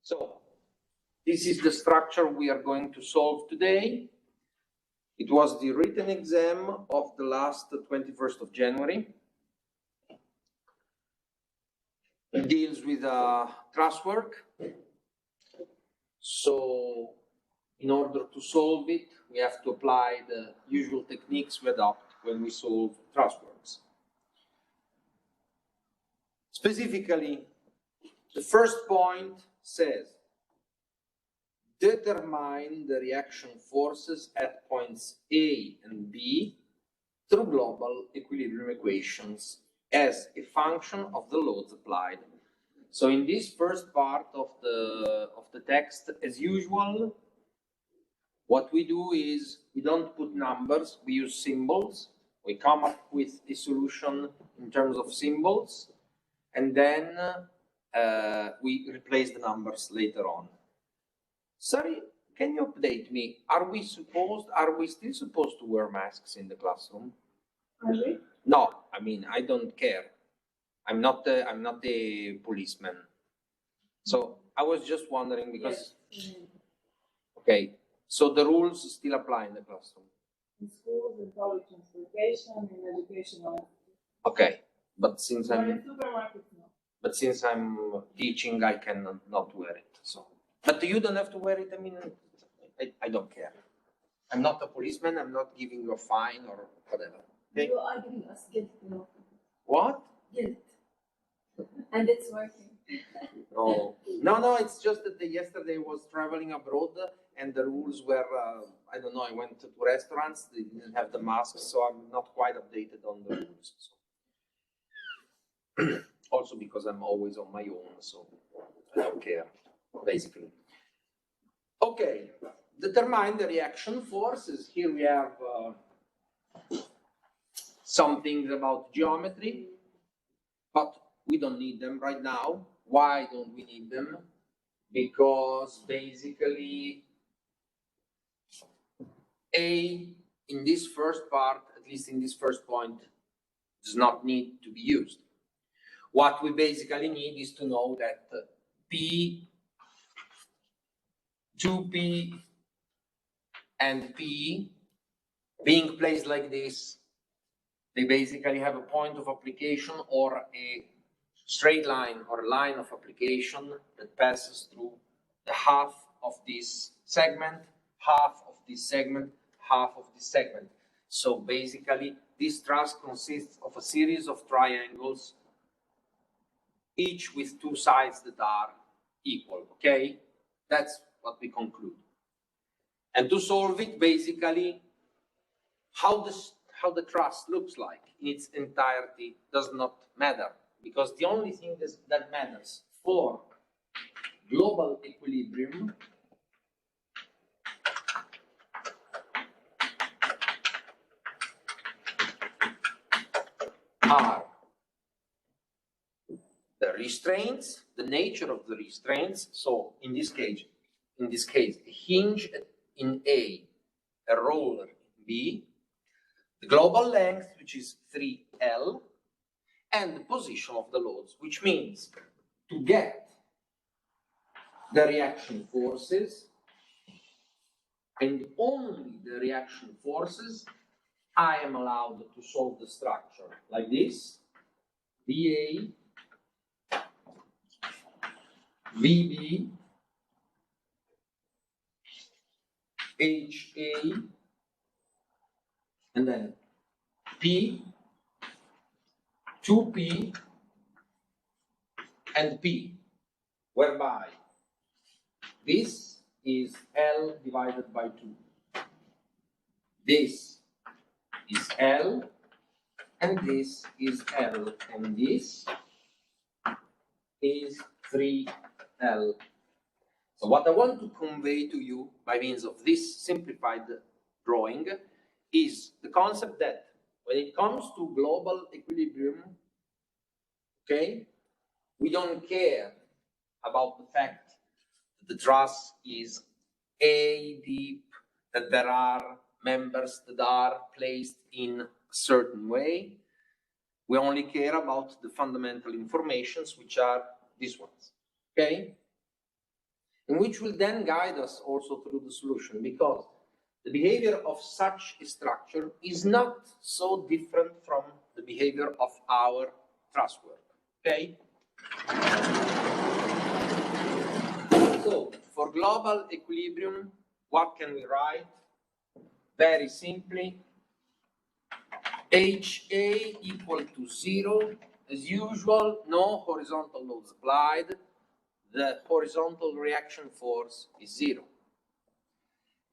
So this is the structure we are going to solve today. It was the written exam of the last 21st of January. It deals with trusswork. So in order to solve it, we have to apply the usual techniques we adopt when we solve trussworks. Specifically, the first point says, determine the reaction forces at points A and B through global equilibrium equations as a function of the loads applied. So in this first part of the text, as usual, what we do is we don't put numbers, we use symbols. We come up with a solution in terms of symbols, and then we replace the numbers later on. Sorry, can you update me? Are we still supposed to wear masks in the classroom? Are we? No, I mean, I don't care. I'm not a policeman. So I was just wondering because, Yes. okay, so the rules still apply in the classroom. In schools, in public transportation, in educational. Okay, but since But I'm in supermarkets, no. But since I'm teaching, I can not wear it. So, but you don't have to wear it. I mean, I don't care. I'm not a policeman. I'm not giving you a fine or whatever. Okay? You are giving us guilt, you know. What? Guilt. And it's working. No. It's just that yesterday I was traveling abroad and the rules were, I don't know, I went to restaurants. They didn't have the masks, so I'm not quite updated on the rules. So. Also because I'm always on my own, so I don't care, basically. Okay, determine the reaction forces. Here we have some things about geometry, but we don't need them right now. Why don't we need them? Because basically A, in this first part, at least in this first point, does not need to be used. What we basically need is to know that P, 2P, and P being placed like this, they basically have a point of application or a straight line or a line of application that passes through the half of this segment, half of this segment, half of this segment. So basically, this truss consists of a series of triangles, each with two sides that are equal, okay? That's what we conclude. And to solve it, basically, how the truss looks like in its entirety does not matter, because the only thing that matters for global equilibrium are the restraints, the nature of the restraints. So in this case, a hinge in A, a roller in B, the global length, which is 3L, and the position of the loads, which means to get the reaction forces, and only the reaction forces, I am allowed to solve the structure like this: VA, VB, HA, and then P, 2P, and P, whereby this is L divided by 2. This is L, and this is L, and this is 3L. So what I want to convey to you by means of this simplified drawing is the concept that when it comes to global equilibrium, okay, we don't care about the fact that the truss is A deep, that there are members that are placed in a certain way. We only care about the fundamental informations, which are these ones, okay? and which will then guide us also through the solution, because the behavior of such a structure is not so different from the behavior of our trusswork. Okay? So, for global equilibrium, what can we write? Very simply, HA equal to 0. As usual, no horizontal loads applied. The horizontal reaction force is 0.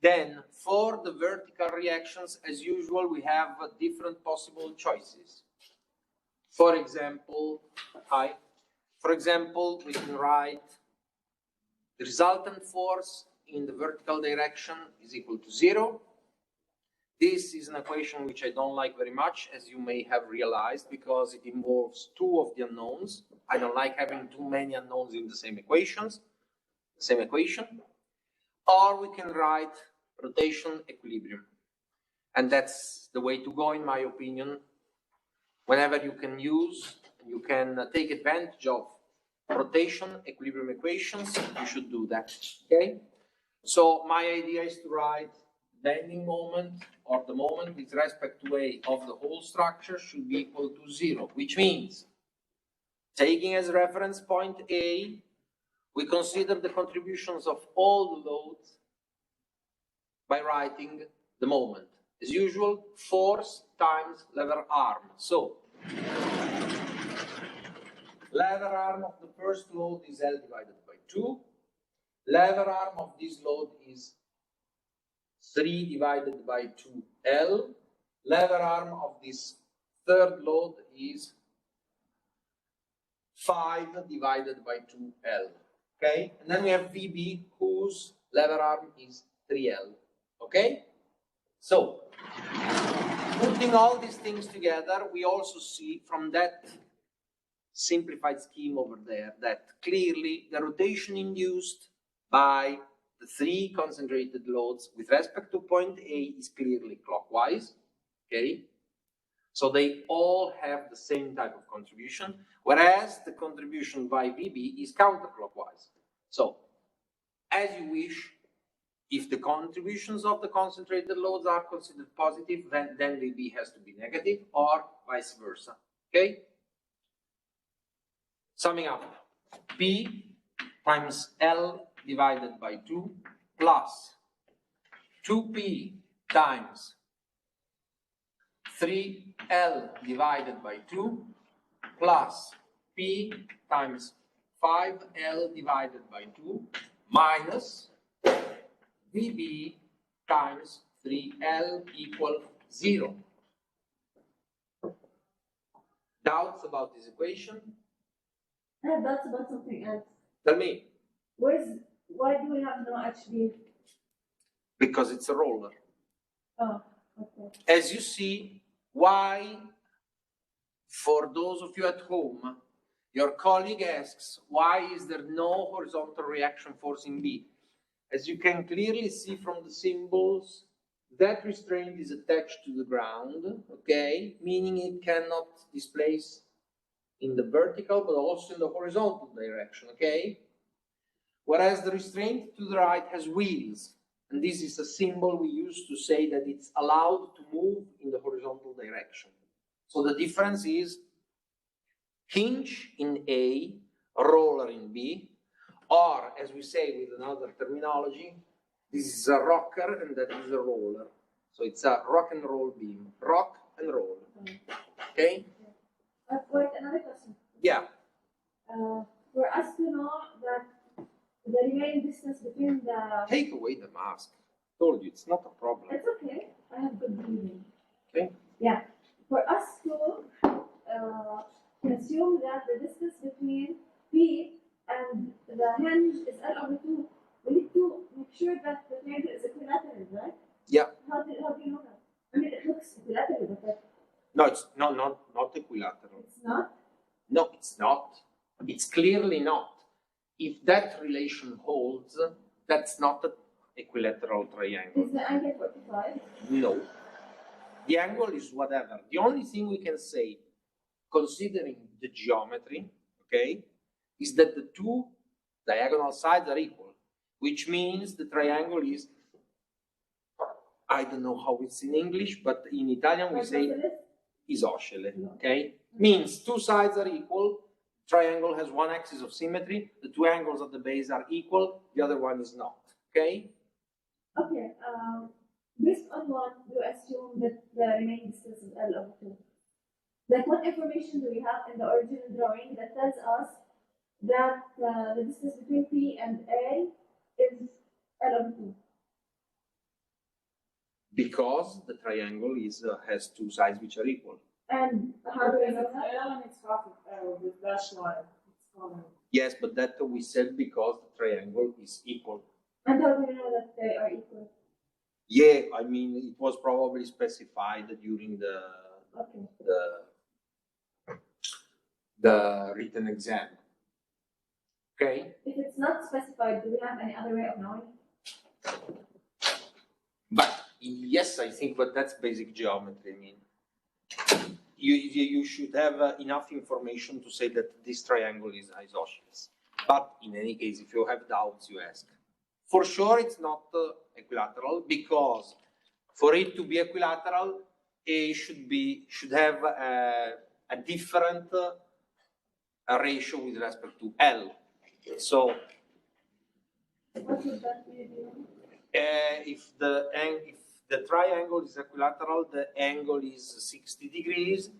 Then, for the vertical reactions, as usual, we have different possible choices. For example, we can write the resultant force in the vertical direction is equal to 0. This is an equation which I don't like very much, as you may have realized, because it involves two of the unknowns. I don't like having too many unknowns in the same equation. Or we can write rotation equilibrium. And that's the way to go, in my opinion. Whenever you can take advantage of rotation equilibrium equations, you should do that. Okay? So my idea is to write bending moment, or the moment with respect to A of the whole structure, should be equal to 0, which means, taking as reference point A, we consider the contributions of all the loads by writing the moment. As usual, force times lever arm. So, lever arm of the first load is L divided by 2. Lever arm of this load is 3 divided by 2L. Lever arm of this third load is 5 divided by 2L. Okay? And then we have VB, whose lever arm is 3L. Okay? So, putting all these things together, we also see from that simplified scheme over there that clearly the rotation induced by the three concentrated loads with respect to point A is clearly clockwise. Okay? So they all have the same type of contribution, whereas the contribution by VB is counterclockwise. So, as you wish, if the contributions of the concentrated loads are considered positive, then VB has to be negative, or vice versa. Okay? Summing up, P times L divided by 2 plus 2P times 3L divided by 2 plus P times 5L divided by 2 minus VB times 3L equal 0. Doubts about this equation? I have doubts about something else. Tell me. Why do we have no HB? Because it's a roller. Oh, okay. As you see, why, for those of you at home, your colleague asks, why is there no horizontal reaction force in B? As you can clearly see from the symbols, that restraint is attached to the ground, okay? Meaning it cannot displace in the vertical, but also in the horizontal direction, okay? Whereas the restraint to the right has wheels, and this is a symbol we use to say that it's allowed to move in the horizontal direction. So the difference is hinge in A, roller in B, or as we say with another terminology, this is a rocker and that is a roller. So it's a rock and roll beam, rock and roll. Okay? Wait, another question. Yeah. For us to know that the remaining distance between the... Take away the mask. Told you, it's not a problem. It's okay. I have good breathing. Okay? Yeah. For us to assume that the distance between P and the hinge is L over 2, we need to make sure that the triangle is equilateral, right? Yeah. How do you know that? I mean, it looks equilateral, but No, it's not equilateral. it's not? No, it's not. It's clearly not. If that relation holds, that's not an equilateral triangle. Is the angle 45? No. The angle is whatever. The only thing we can say, considering the geometry, okay, is that the two diagonal sides are equal. which means the triangle is, I don't know how it's in English, but in Italian we say isoscele, okay? Means two sides are equal, triangle has one axis of symmetry, the two angles at the base are equal, the other one is not, okay? Okay, based on what you assume that the remaining distance is L over 2? Like, what information do we have in the original drawing that tells us that the distance between P and A is L over 2? Because the triangle is has two sides which are equal. And how do we know It's that? L and it's half of L with dash line. It's common. Yes, but that we said because the triangle is equal. And how do we know that they are equal? Yeah, I mean, it was probably specified during Okay. the written exam. Okay? If it's not specified, do we have any other way of knowing? But yes, I think, but that's basic geometry. I mean, you should have enough information to say that this triangle is isosceles. But in any case, if you have doubts, you ask. For sure, it's not equilateral because for it to be equilateral, A should have a different ratio with respect to L. So What would that be? if the triangle is equilateral, the angle is 60 degrees,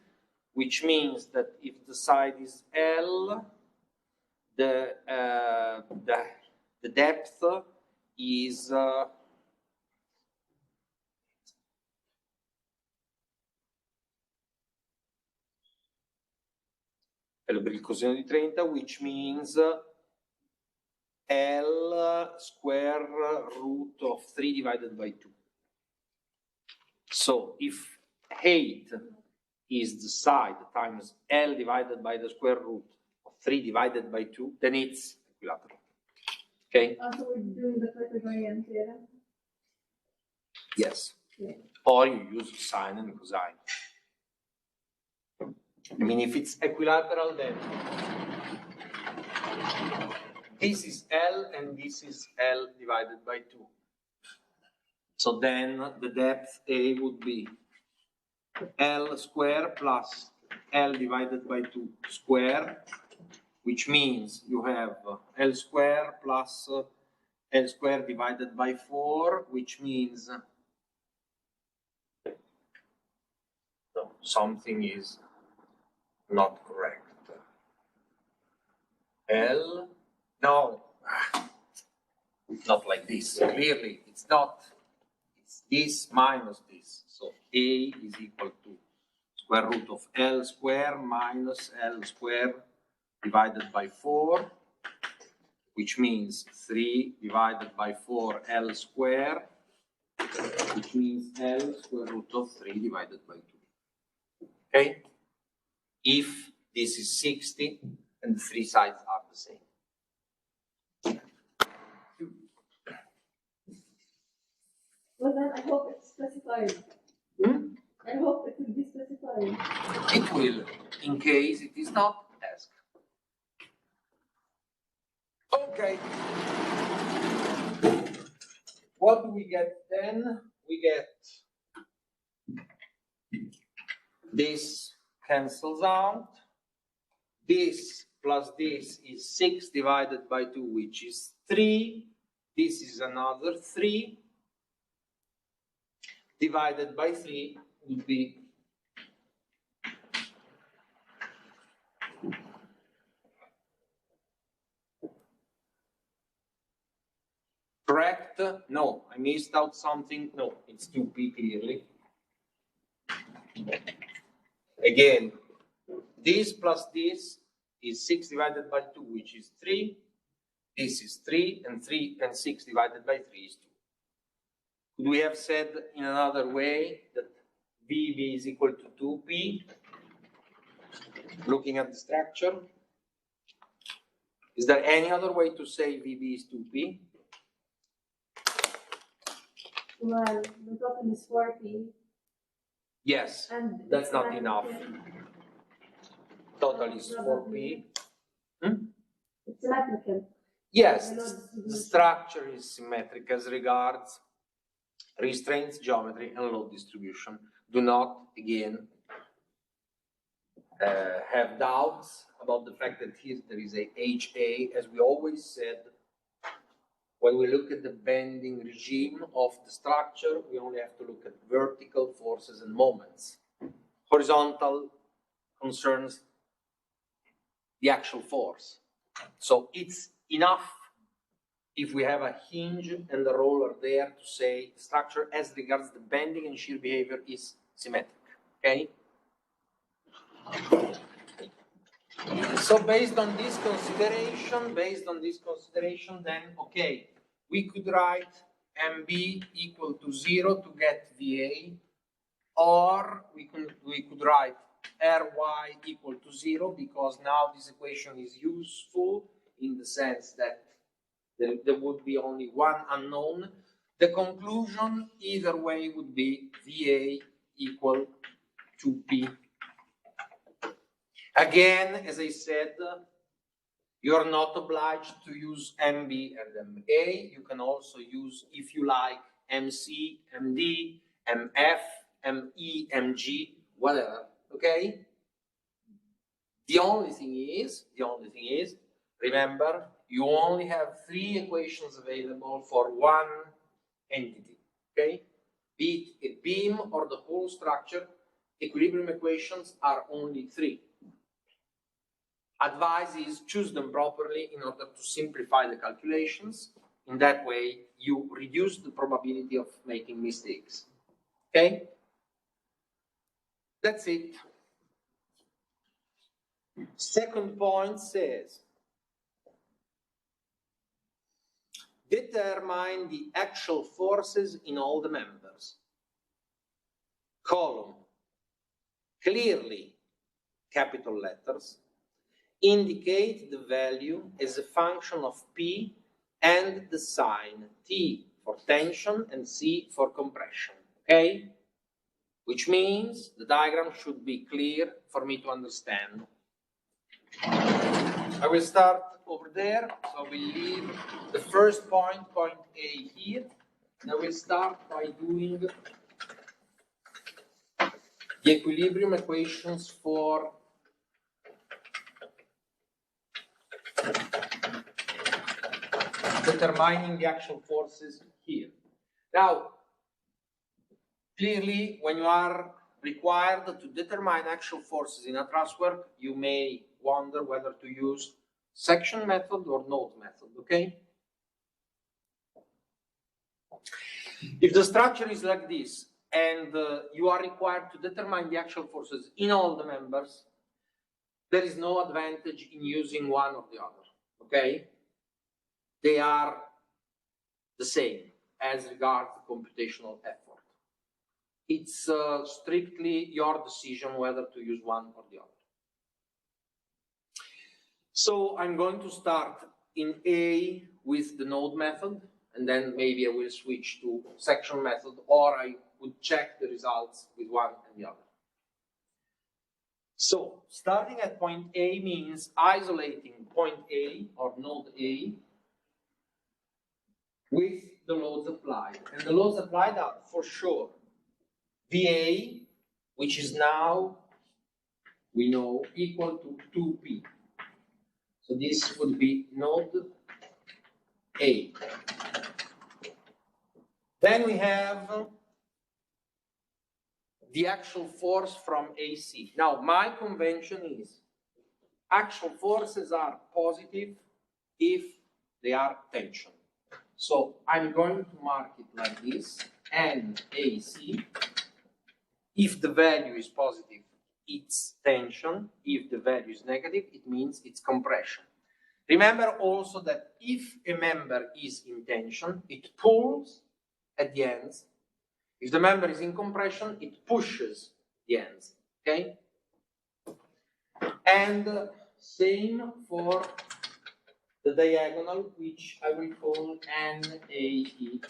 which means that if the side is L, the depth is L per il coseno di 30, which means L square root of 3 divided by 2. So if 8 is the side times L divided by the square root of 3 divided by 2, then it's equilateral. Okay? So we're doing the Pythagorean theorem? Yes. Okay. Or you use sine and cosine. I mean, if it's equilateral, then this is L and this is L divided by 2. So then the depth A would be L square plus L divided by 2 square, which means you have L square plus L square divided by 4, which means something is not correct. L, no, not like this. Clearly, it's not. It's this minus this. So A is equal to square root of L square minus L square divided by 4, which means 3 divided by 4 L square, which means L square root of 3 divided by 2. Okay? If this is 60 and the three sides are the same. Well, then I hope it's specified. I hope it will be specified. It will. In case it is not, ask. Okay. What do we get then? We get this cancels out. This plus this is 6 divided by 2, which is 3. This is another 3. Divided by 3 would be correct? No, I missed out something. No, it's 2p clearly. Again, this plus this is 6 divided by 2, which is 3. This is 3 and 6 divided by 3 is 2. Could we have said in another way that VB is equal to 2p? Looking at the structure. Is there any other way to say VB is 2p? Well, the total is 4p. Yes, And that's not enough. Total is 4p. It's symmetrical. Yes, the load the distribution. structure is symmetric as regards restraints, geometry, and load distribution. Do not, again, have doubts about the fact that here there is a HA, as we always said. When we look at the bending regime of the structure, we only have to look at vertical forces and moments. Horizontal concerns the actual force. So it's enough if we have a hinge and a roller there to say the structure as regards the bending and shear behavior is symmetric, okay? So based on this consideration, then, okay, we could write MB equal to 0 to get VA, or we could write Ry equal to 0, because now this equation is useful in the sense that there would be only one unknown. The conclusion either way would be VA equal to P. Again, as I said, you're not obliged to use MB and MA. You can also use, if you like, MC, MD, MF, ME, MG, whatever, okay? The only thing is, remember, you only have 3 equations available for one entity, okay? Be it a beam or the whole structure, equilibrium equations are only 3. Advice is choose them properly in order to simplify the calculations. In that way, you reduce the probability of making mistakes, okay? That's it. Second point says, determine the actual forces in all the members. Column, clearly, capital letters, indicate the value as a function of P and the sign T for tension and C for compression, okay? Which means the diagram should be clear for me to understand. I will start over there, so I will leave the first point, point A here. And I will start by doing the equilibrium equations for determining the actual forces here. Now, clearly, when you are required to determine actual forces in a trusswork, you may wonder whether to use section method or node method, okay? If the structure is like this, and you are required to determine the actual forces in all the members, there is no advantage in using one or the other, okay? They are the same as regards the computational effort. It's strictly your decision whether to use one or the other. So I'm going to start in A with the node method, and then maybe I will switch to section method, or I would check the results with one and the other. So starting at point A means isolating point A or node A with the loads applied. And the loads applied are for sure VA, which is now, we know, equal to 2P. So this would be node A. Then we have the actual force from AC. Now, my convention is actual forces are positive if they are tension. So I'm going to mark it like this, NAC. If the value is positive, it's tension. If the value is negative, it means it's compression. Remember also that if a member is in tension, it pulls at the ends. If the member is in compression, it pushes the ends, okay? And same for the diagonal, which I will call NAE.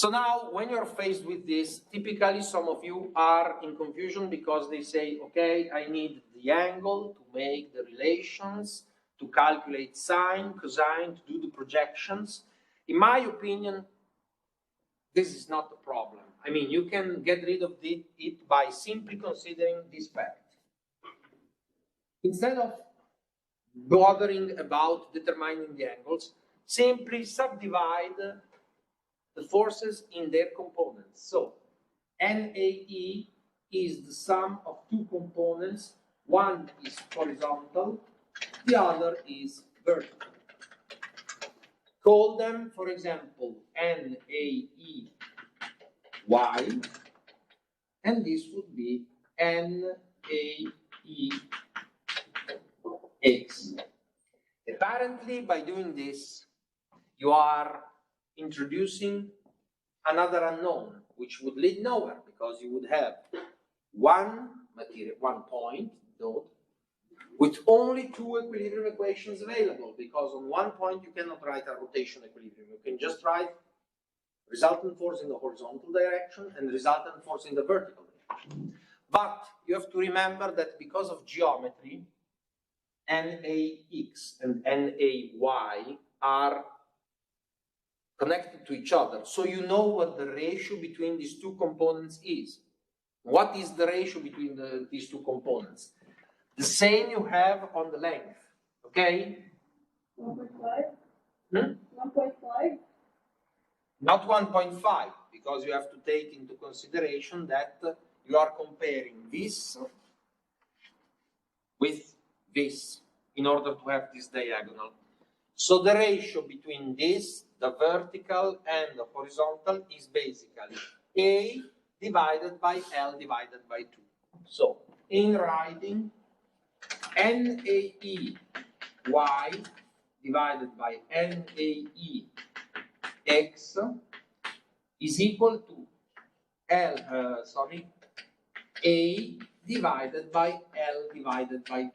So now, when you're faced with this, typically some of you are in confusion because they say, okay, I need the angle to make the relations, to calculate sine, cosine, to do the projections. In my opinion, this is not the problem. I mean, you can get rid of it by simply considering this fact. Instead of bothering about determining the angles, simply subdivide the forces in their components. So, NAE is the sum of two components. One is horizontal, the other is vertical. Call them, for example, NAEY, and this would be NAEX. Apparently, by doing this, you are introducing another unknown, which would lead nowhere, because you would have one material, one point, dot, with only two equilibrium equations available, because on one point you cannot write a rotation equilibrium. You can just write resultant force in the horizontal direction and resultant force in the vertical direction. But you have to remember that because of geometry, NAX and NAY are connected to each other. So you know what the ratio between these two components is. What is the ratio between these two components? The same you have on the length, okay? 1.5? 1.5? Not 1.5, because you have to take into consideration that you are comparing this with this in order to have this diagonal. So the ratio between this, the vertical and the horizontal, is basically A divided by L divided by 2. So in writing, NAEY divided by NAEX is equal to A divided by L divided by 2,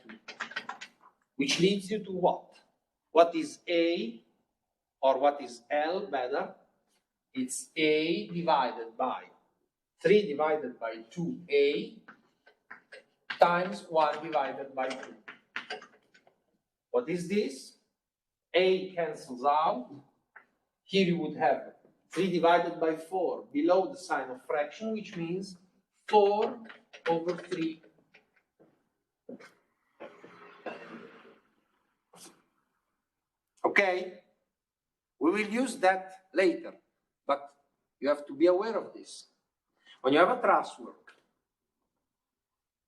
which leads you to what? What is A, or what is L better? It's A divided by 3 divided by 2A times 1 divided by 2. What is this? A cancels out. Here you would have 3 divided by 4 below the sign of fraction, which means 4 over 3. Okay? We will use that later, but you have to be aware of this. When you have a trusswork,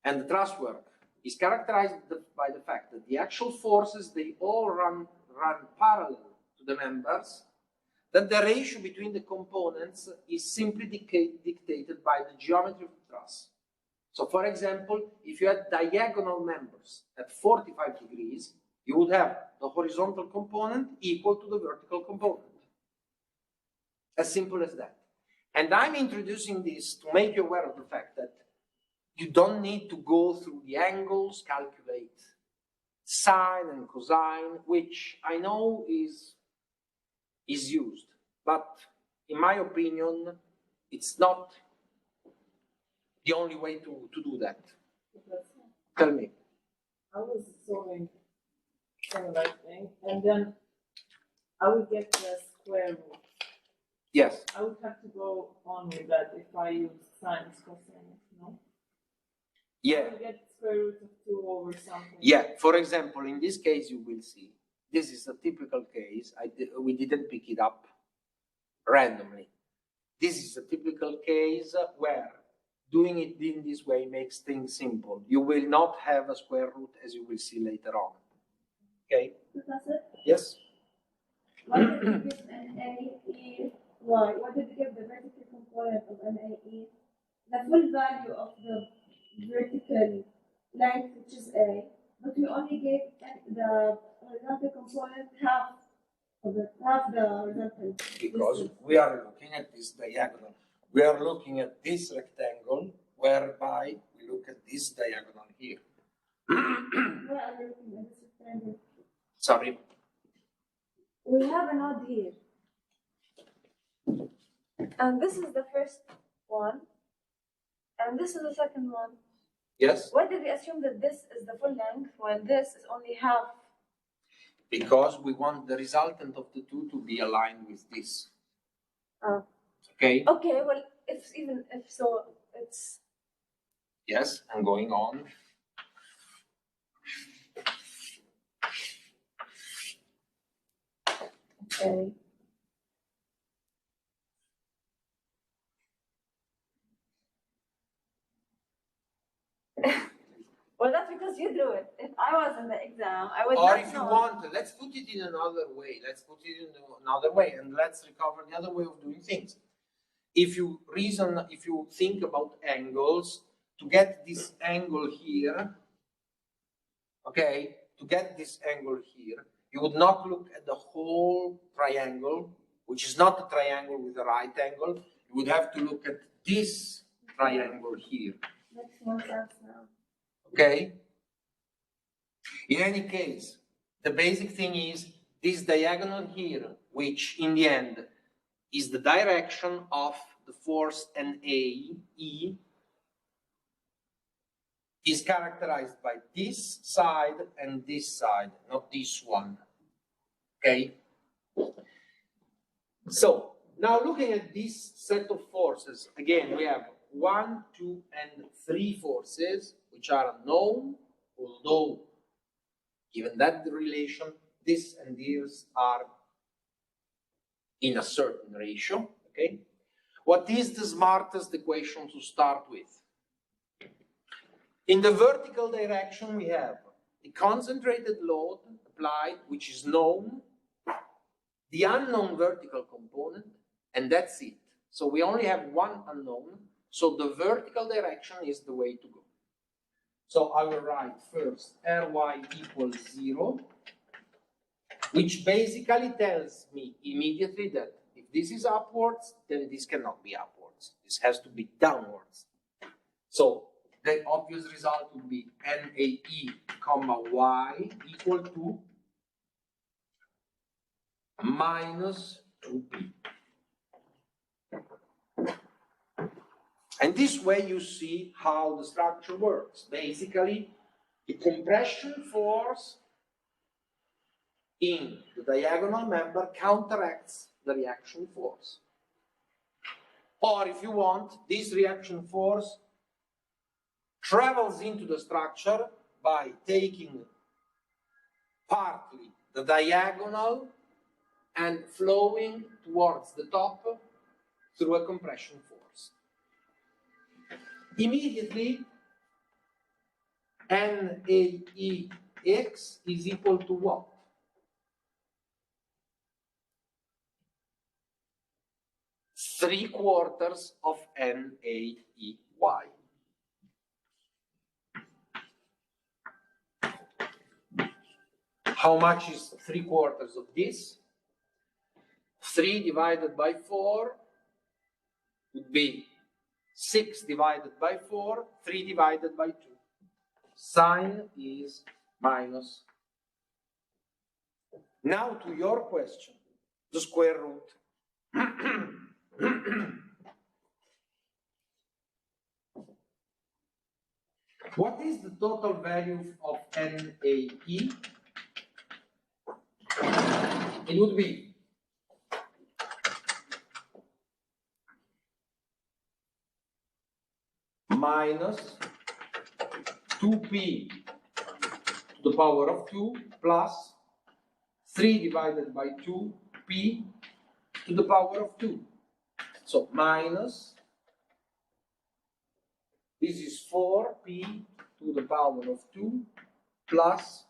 and the trusswork is characterized by the fact that the actual forces, they all run parallel to the members, then the ratio between the components is simply dictated by the geometry of the truss. So for example, if you had diagonal members at 45 degrees, you would have the horizontal component equal to the vertical component. As simple as that. And I'm introducing this to make you aware of the fact that you don't need to go through the angles, calculate sine and cosine, which I know is used, but in my opinion, it's not the only way to do that. Tell me. I was solving similar thing, and then I would get the square root. Yes. I would have to go on with that if I use sine cosine, no? Yeah. I would get square root of 2 over something. Yeah. For example, in this case, you will see this is a typical case. We didn't pick it up randomly. This is a typical case where doing it in this way makes things simple. You will not have a square root, as you will see later on. Okay? Professor, Yes? why did you give NAE? Why did you give the vertical component of NAE the full value of the vertical length, which is A, but we only gave the horizontal component half the horizontal? Because we are looking at this diagonal. We are looking at this rectangle, whereby we look at this diagonal here. Where are we looking at this rectangle? Sorry. We have a node here. And this is the first one. And this is the second one. Yes? Why did we assume that this is the full length while this is only half? Because we want the resultant of the two to be aligned with this. Oh. Okay? Okay, well, if so, it's. Yes, I'm going on. Okay. Well, that's because you drew it. If I was in the exam, I would Or not if you know. want, let's put it in another way. Let's put it in another way, and let's recover the other way of doing things. If you think about angles, to get this angle here, okay, to get this angle here, you would not look at the whole triangle, which is not a triangle with a right angle. You would have to look at this triangle here. Makes more sense now. Okay? In any case, the basic thing is this diagonal here, which in the end is the direction of the force NA, E, is characterized by this side and this side, not this one. Okay? So, now looking at this set of forces, again, we have 1, 2, and 3 forces, which are known, although given that the relation, this and this are in a certain ratio, okay? What is the smartest equation to start with? In the vertical direction, we have the concentrated load applied, which is known, the unknown vertical component, and that's it. So we only have one unknown, so the vertical direction is the way to go. So I will write first Ry equals 0, which basically tells me immediately that if this is upwards, then this cannot be upwards. This has to be downwards. So the obvious result would be NAE comma Y equal to minus 2P. And this way you see how the structure works. Basically, the compression force in the diagonal member counteracts the reaction force. Or if you want, this reaction force travels into the structure by taking partly the diagonal and flowing towards the top through a compression force. Immediately, NAEX is equal to what? Three-quarters of NAEY. How much is 3/4 of this? 3 divided by 4 would be 6 divided by 4, 3 divided by 2. Sign is minus. Now to your question, the square root. What is the total value of NAE? It would be minus 2p to the power of 2 plus 3 divided by 2p to the power of 2. So minus, this is 4p to the power of 2 plus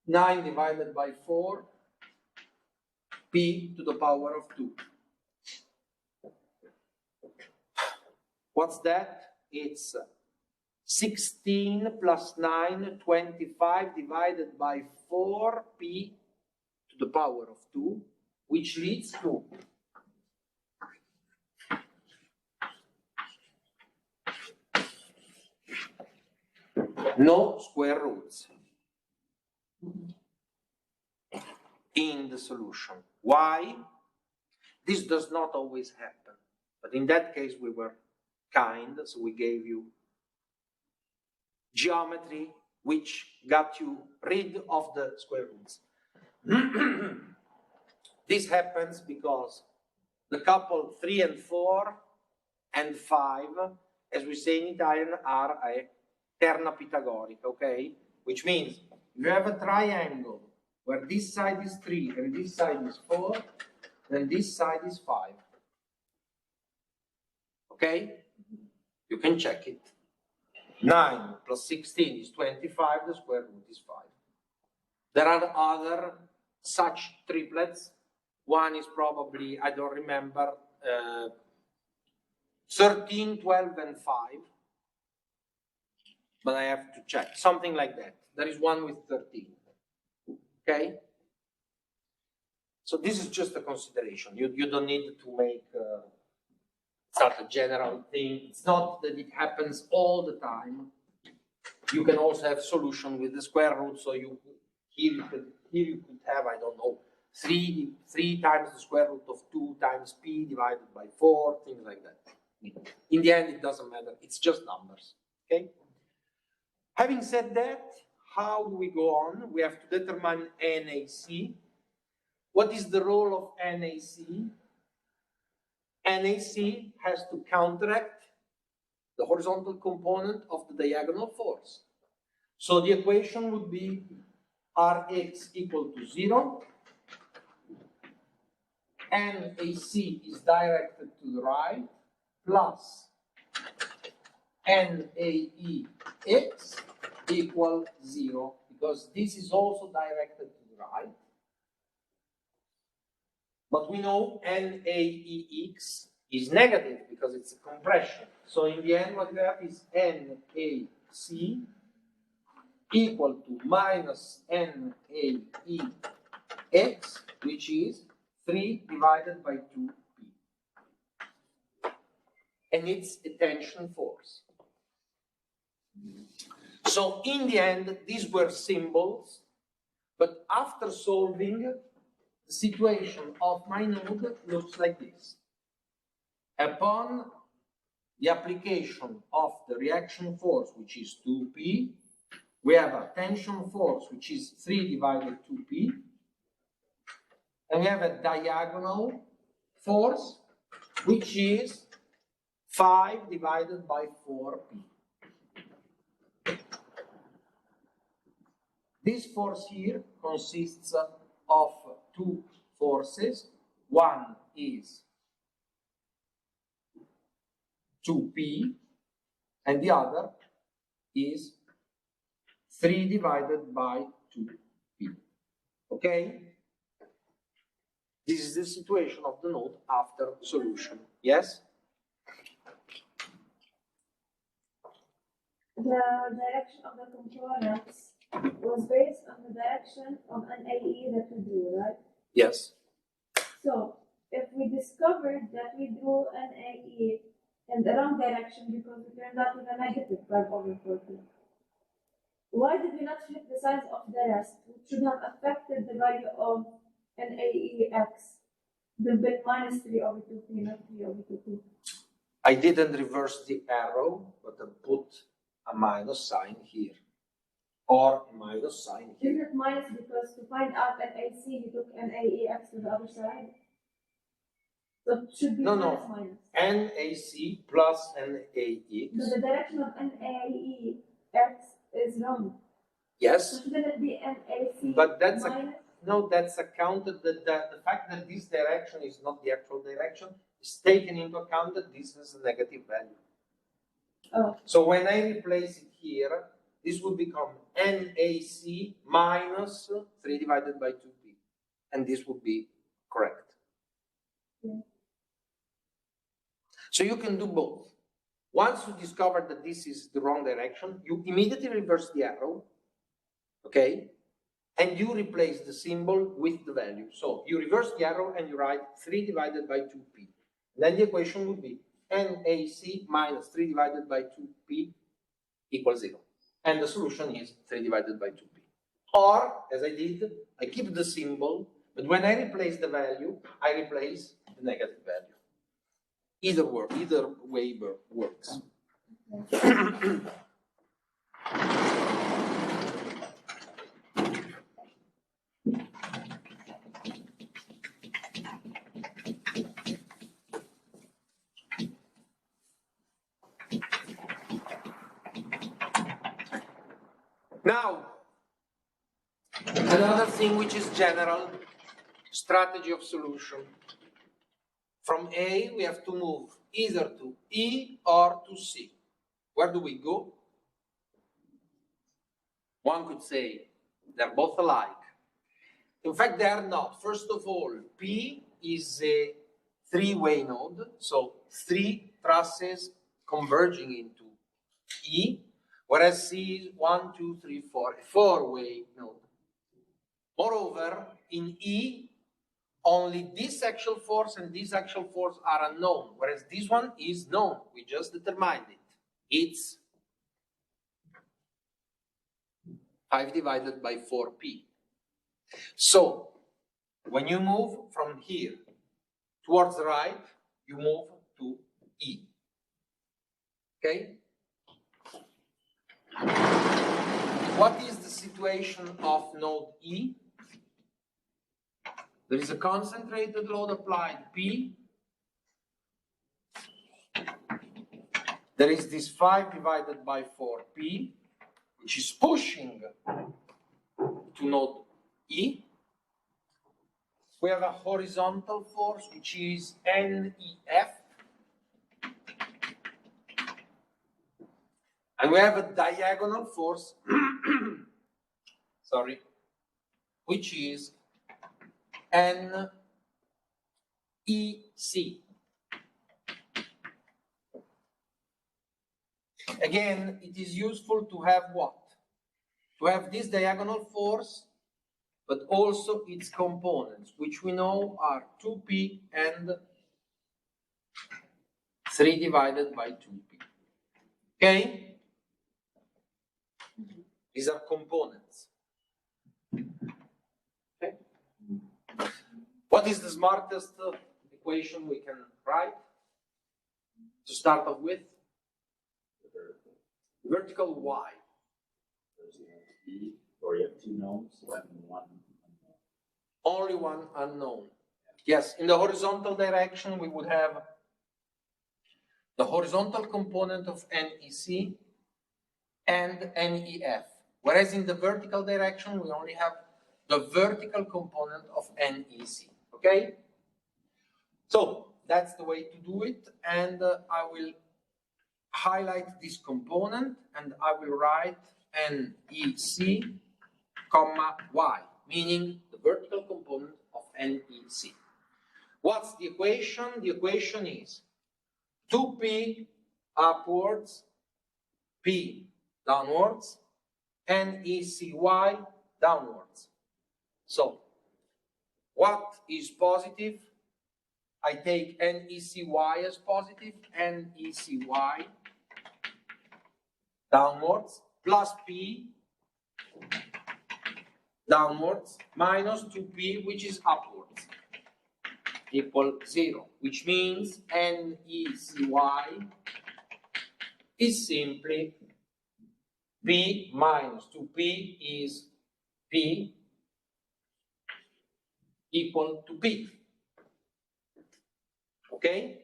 9 divided by 4 p to the power of 2. What's that? It's 16 plus 9, 25 divided by 4p to the power of 2, which leads to no square roots in the solution. Why? This does not always happen, but in that case we were kind, so we gave you geometry which got you rid of the square roots. This happens because the couple 3 and 4 and 5, as we say in Italian, are a terna pitagorica, okay? Which means if you have a triangle where this side is 3 and this side is 4, then this side is 5. Okay? You can check it. 9 plus 16 is 25, the square root is 5. There are other such triplets. One is probably, I don't remember, 13, 12, and 5. But I have to check. Something like that. There is one with 13. Okay? So this is just a consideration. You don't need to make such a general thing. It's not that it happens all the time. You can also have solution with the square root. So here you could have, I don't know, 3 times the square root of 2 times p divided by 4, things like that. In the end, it doesn't matter. It's just numbers. Okay? Having said that, how do we go on? We have to determine NAC. What is the role of NAC? NAC has to counteract the horizontal component of the diagonal force. So the equation would be Rx equal to 0. NAC is directed to the right, plus NAEX equal 0, because this is also directed to the right. But we know NAEX is negative because it's a compression. So in the end, what we have is NAC equal to minus NAEX, which is 3 divided by 2p. And it's a tension force. So in the end, these were symbols, but after solving, the situation of my node looks like this. Upon the application of the reaction force, which is 2p, we have a tension force, which is 3 divided 2p, and we have a diagonal force, which is 5 divided by 4p. This force here consists of 2 forces. One is 2p, and the other is 3 divided by 2p. Okay? This is the situation of the node after solution. Yes? The direction of the components was based on the direction of an AE that we drew, right? Yes. So, if we discovered that we drew an AE in the wrong direction because we turned out with a negative 5/40, why did we not flip the size of the rest, which should have affected the value of an AEX? The bit minus 3/2p, not 3/2p. I didn't reverse the arrow, but I put a minus sign here. Or a minus sign here. Isn't it minus because to find out an AC, you took an AEX to the other side? So it should be minus. NAC plus NAX. So the direction of an AEX is wrong. Yes. So shouldn't it be an AC But that's minus? that's accounted that the fact that this direction is not the actual direction is taken into account that this is a negative value. Oh. So when I replace it here, this would become NAC minus 3 divided by 2p. And this would be correct. Yeah. So you can do both. Once you discover that this is the wrong direction, you immediately reverse the arrow, okay? And you replace the symbol with the value. So you reverse the arrow and you write 3 divided by 2p. Then the equation would be NAC minus 3 divided by 2p equals 0. And the solution is 3 divided by 2p. Or, as I did, I keep the symbol, But when I replace the value, I replace the negative value. Either way works. Now, another thing which is general, strategy of solution. From A, we have to move either to E or to C. Where do we go? One could say they're both alike. In fact, they are not. First of all, P is a three-way node, so three trusses converging into E, whereas C is 1, 2, 3, 4, a four-way node. Moreover, in E, only this axial force and this axial force are unknown, whereas this one is known. We just determined it. It's 5 divided by 4p. So, when you move from here towards the right, you move to E. Okay? What is the situation of node E? There is a concentrated load applied, P. There is this 5 divided by 4p, which is pushing to node E. We have a horizontal force, which is NEF. And we have a diagonal force, sorry, which is NEC. Again, it is useful to have what? To have this diagonal force, but also its components, which we know are 2p and 3 divided by 2p. Okay? These are components. Okay? What is the smartest equation we can write to start off with? Vertical y. Or you have two knowns, and one unknown. Only one unknown. Yes, in the horizontal direction, we would have the horizontal component of NEC and NEF. Whereas in the vertical direction, we only have the vertical component of NEC. Okay? So that's the way to do it. And I will highlight this component and I will write NEC, comma, y, meaning the vertical component of NEC. What's the equation? The equation is 2p upwards, p downwards, NECY downwards. So, what is positive? I take NECY as positive, NECY downwards, plus p downwards, minus 2p, which is upwards, equal 0, which means NECY is simply p minus 2p is p equal to p. Okay?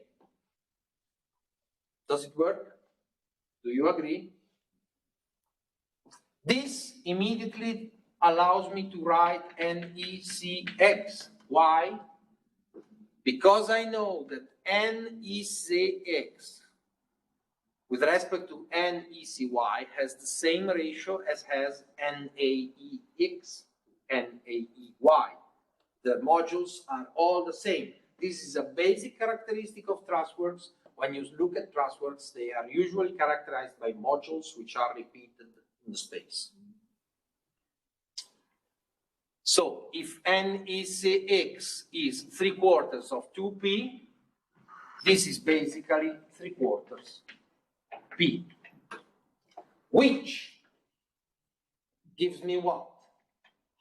Does it work? Do you agree? This immediately allows me to write NECX. Why? Because I know that NECX with respect to NECY has the same ratio as has NAEX, NAEY. The modules are all the same. This is a basic characteristic of trussworks. When you look at trussworks, they are usually characterized by modules which are repeated in the space. So if NECX is 3/4 of 2p, this is basically 3/4 p, which gives me what?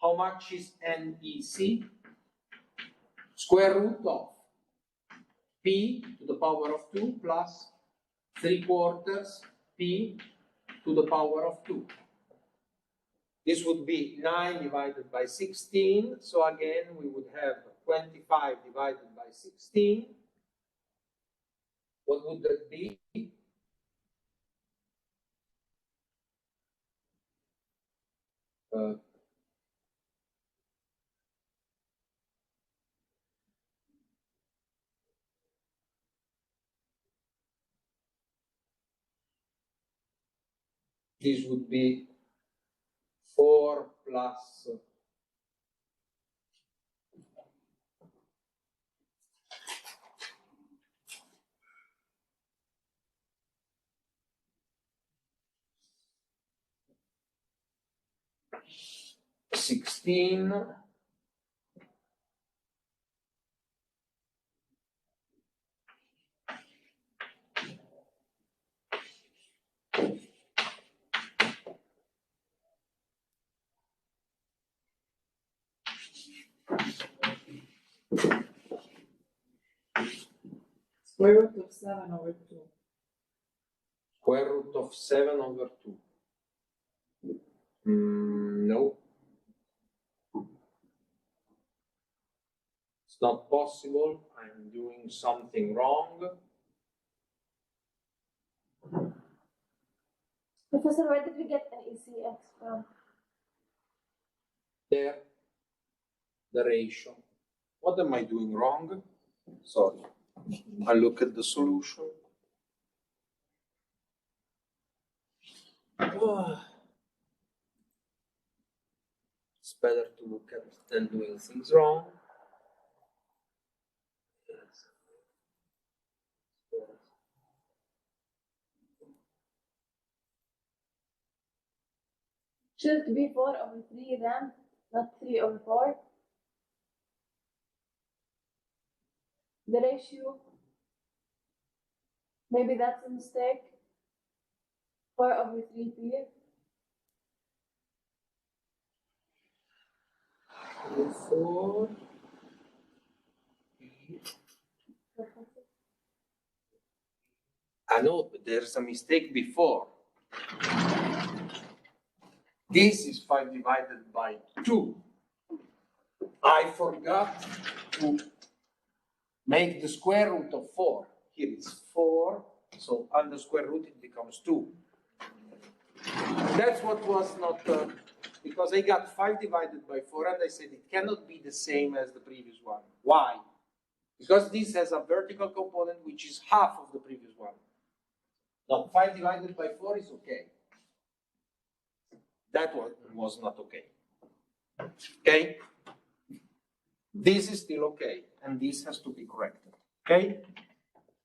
How much is NEC? square root of p to the power of 2 plus 3/4 p to the power of 2. This would be 9 divided by 16, so again we would have 25 divided by 16. What would that be? This would be 4 plus 16 Square root of 7 over 2. square root of 7 over 2. No. It's not possible. I'm doing something wrong. Professor, where did we get an ECX from? There, the ratio. What am I doing wrong? Sorry. I look at the solution. It's better to look at than doing things wrong. Should it be 4 over 3 then, not 3 over 4? The ratio, maybe that's a mistake. 4 over 3p. 4. I know, but there's a mistake before. This is 5 divided by 2. I forgot to make the square root of 4. Here it's 4, so under square root it becomes 2. That's what was not, because I got 5 divided by 4 and I said it cannot be the same as the previous one. Why? Because this has a vertical component which is half of the previous one. Now 5 divided by 4 is okay. That one was not okay. Okay? This is still okay, and this has to be corrected. Okay?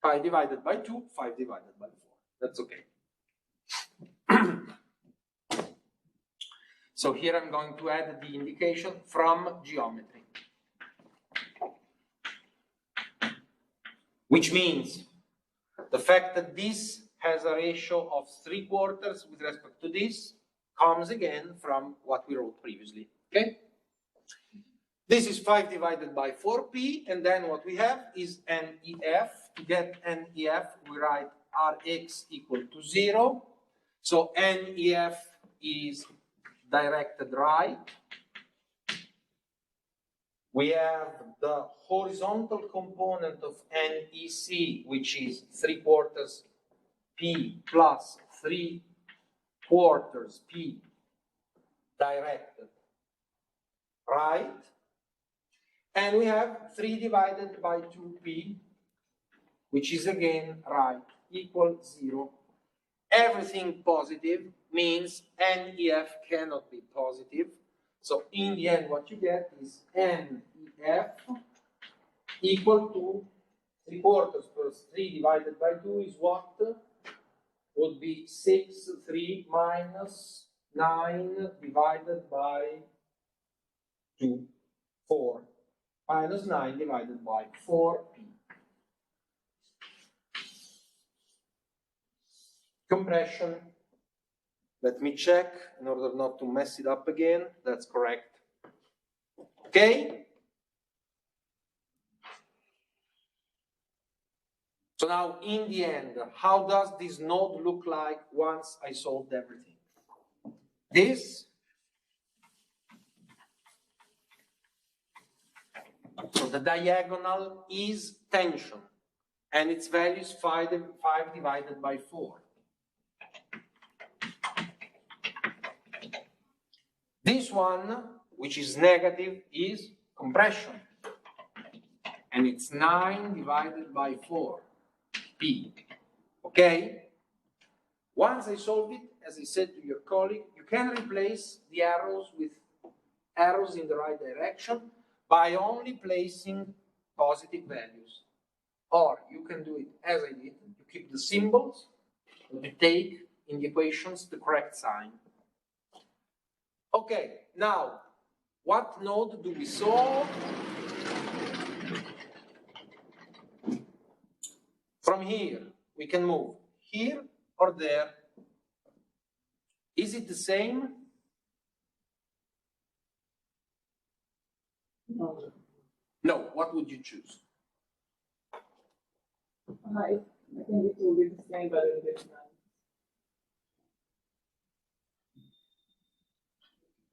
5 divided by 2, 5 divided by 4. That's okay. So here I'm going to add the indication from geometry. Which means the fact that this has a ratio of 3/4 with respect to this comes again from what we wrote previously. Okay? This is 5 divided by 4p, and then what we have is NEF. To get NEF, we write Rx equal to 0. So NEF is directed right. We have the horizontal component of NEC, which is 3/4 p plus 3/4 p directed right. And we have 3 divided by 2p, which is again right, equal 0. Everything positive means NEF cannot be positive. So in the end, what you get is NEF equal to 3/4 plus 3 divided by 2 is what? Would be 6, 3 minus 9 divided by 2, 4. Minus 9 divided by 4p. Compression. Let me check in order not to mess it up again. That's correct. Okay? So now, in the end, how does this node look like once I solved everything? This. So the diagonal is tension, and its value is 5 divided by 4. This one, which is negative, is compression, and it's 9 divided by 4, P. Okay? Once I solve it, as I said to your colleague, you can replace the arrows with arrows in the right direction by only placing positive values. Or you can do it as I did. You keep the symbols, but you take in the equations the correct sign. Okay, now, what node do we solve? From here, we can move here or there. Is it the same? No. No. What would you choose? I think it will be the same, but in different.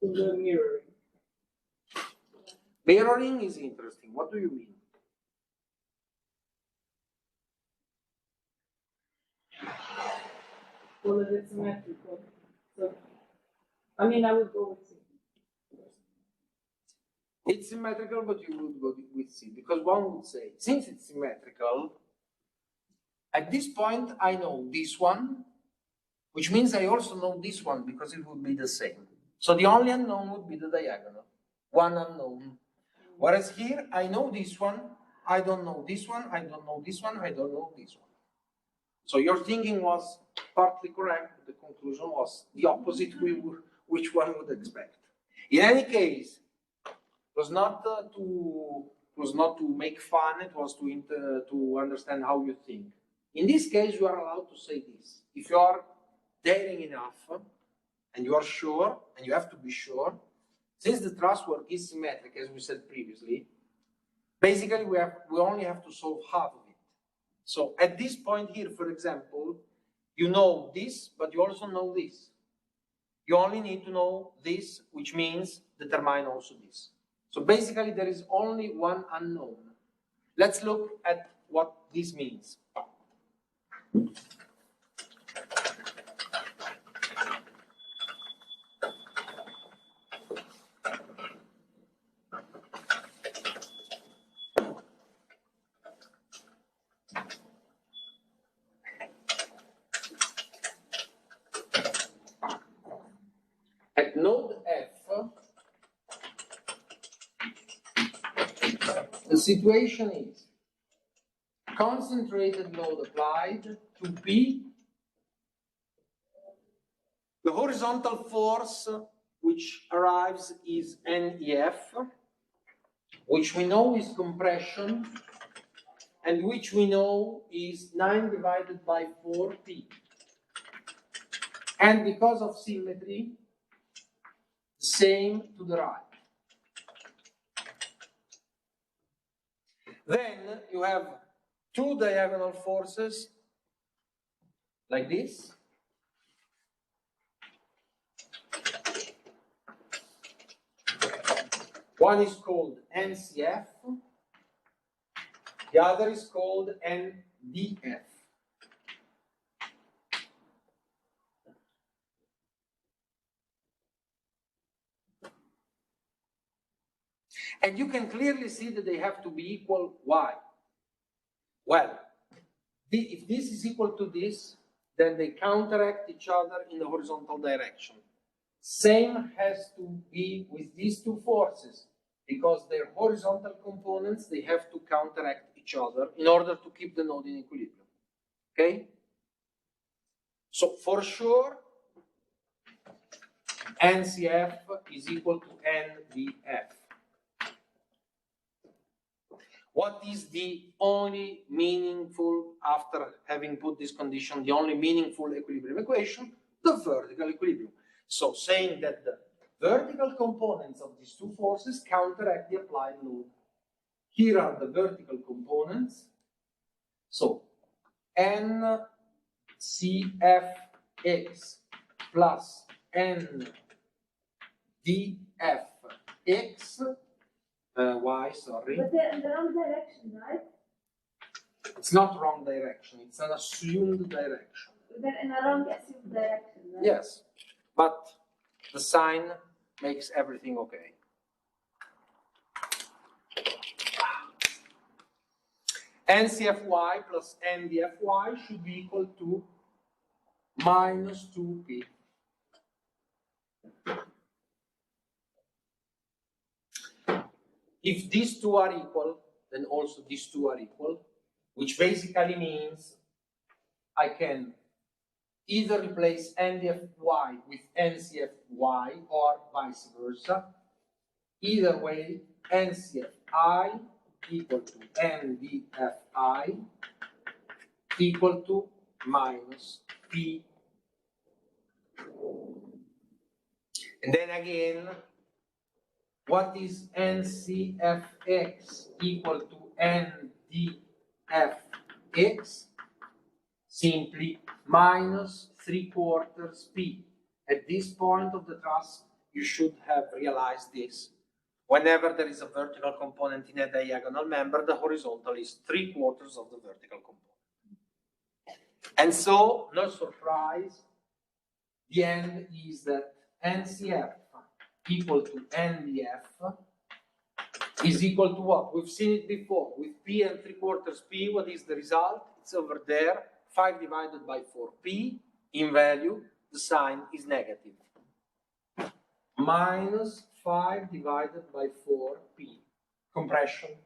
The mirroring. Mirroring is interesting. What do you mean? Well, if it's symmetrical. So, I mean, I would go with C. It's symmetrical, but you would go with C, because one would say, since it's symmetrical, at this point I know this one, which means I also know this one, because it would be the same. So the only unknown would be the diagonal, one unknown. Whereas here, I know this one, I don't know this one, I don't know this one, I don't know this one. So your thinking was partly correct, but the conclusion was the opposite which one would expect. In any case, it was not to make fun, it was to understand how you think. In this case, you are allowed to say this. If you are daring enough, and you are sure, and you have to be sure, since the trusswork is symmetric, as we said previously, basically we only have to solve half of it. So at this point here, for example, you know this, but you also know this. You only need to know this, which means determine also this. So basically there is only one unknown. Let's look at what this means. At node F, the situation is concentrated load applied to P. The horizontal force which arrives is NEF, which we know is compression, and which we know is 9 divided by 4P. And because of symmetry, the same to the right. Then you have two diagonal forces like this. One is called NCF, the other is called NDF. And you can clearly see that they have to be equal. Why? Well, if this is equal to this, then they counteract each other in the horizontal direction. Same has to be with these two forces, because their horizontal components, they have to counteract each other in order to keep the node in equilibrium. Okay? So for sure, NCF is equal to NDF. What is the only meaningful, after having put this condition, the only meaningful equilibrium equation? The vertical equilibrium. So saying that the vertical components of these two forces counteract the applied load. Here are the vertical components. So NCFX plus NDFX, y, sorry. But they're in the wrong direction, right? It's not wrong direction, it's an assumed direction. They're in a wrong assumed direction, right? Yes, but the sign makes everything okay. NCFY plus NDFY should be equal to minus 2p. If these two are equal, then also these two are equal, which basically means I can either replace NDFY with NCFY or vice versa. Either way, NCFI equal to NDFI equal to minus P. And then again, what is NCFX equal to NDFX? Simply minus 3/4 P. At this point of the truss, you should have realized this. Whenever there is a vertical component in a diagonal member, the horizontal is 3/4 of the vertical component. And so, no surprise, the end is that NCF equal to NDF is equal to what? We've seen it before. With P and 3/4 P, what is the result? It's over there, 5 divided by 4P. In value, the sign is negative. Minus 5 divided by 4P. Compression.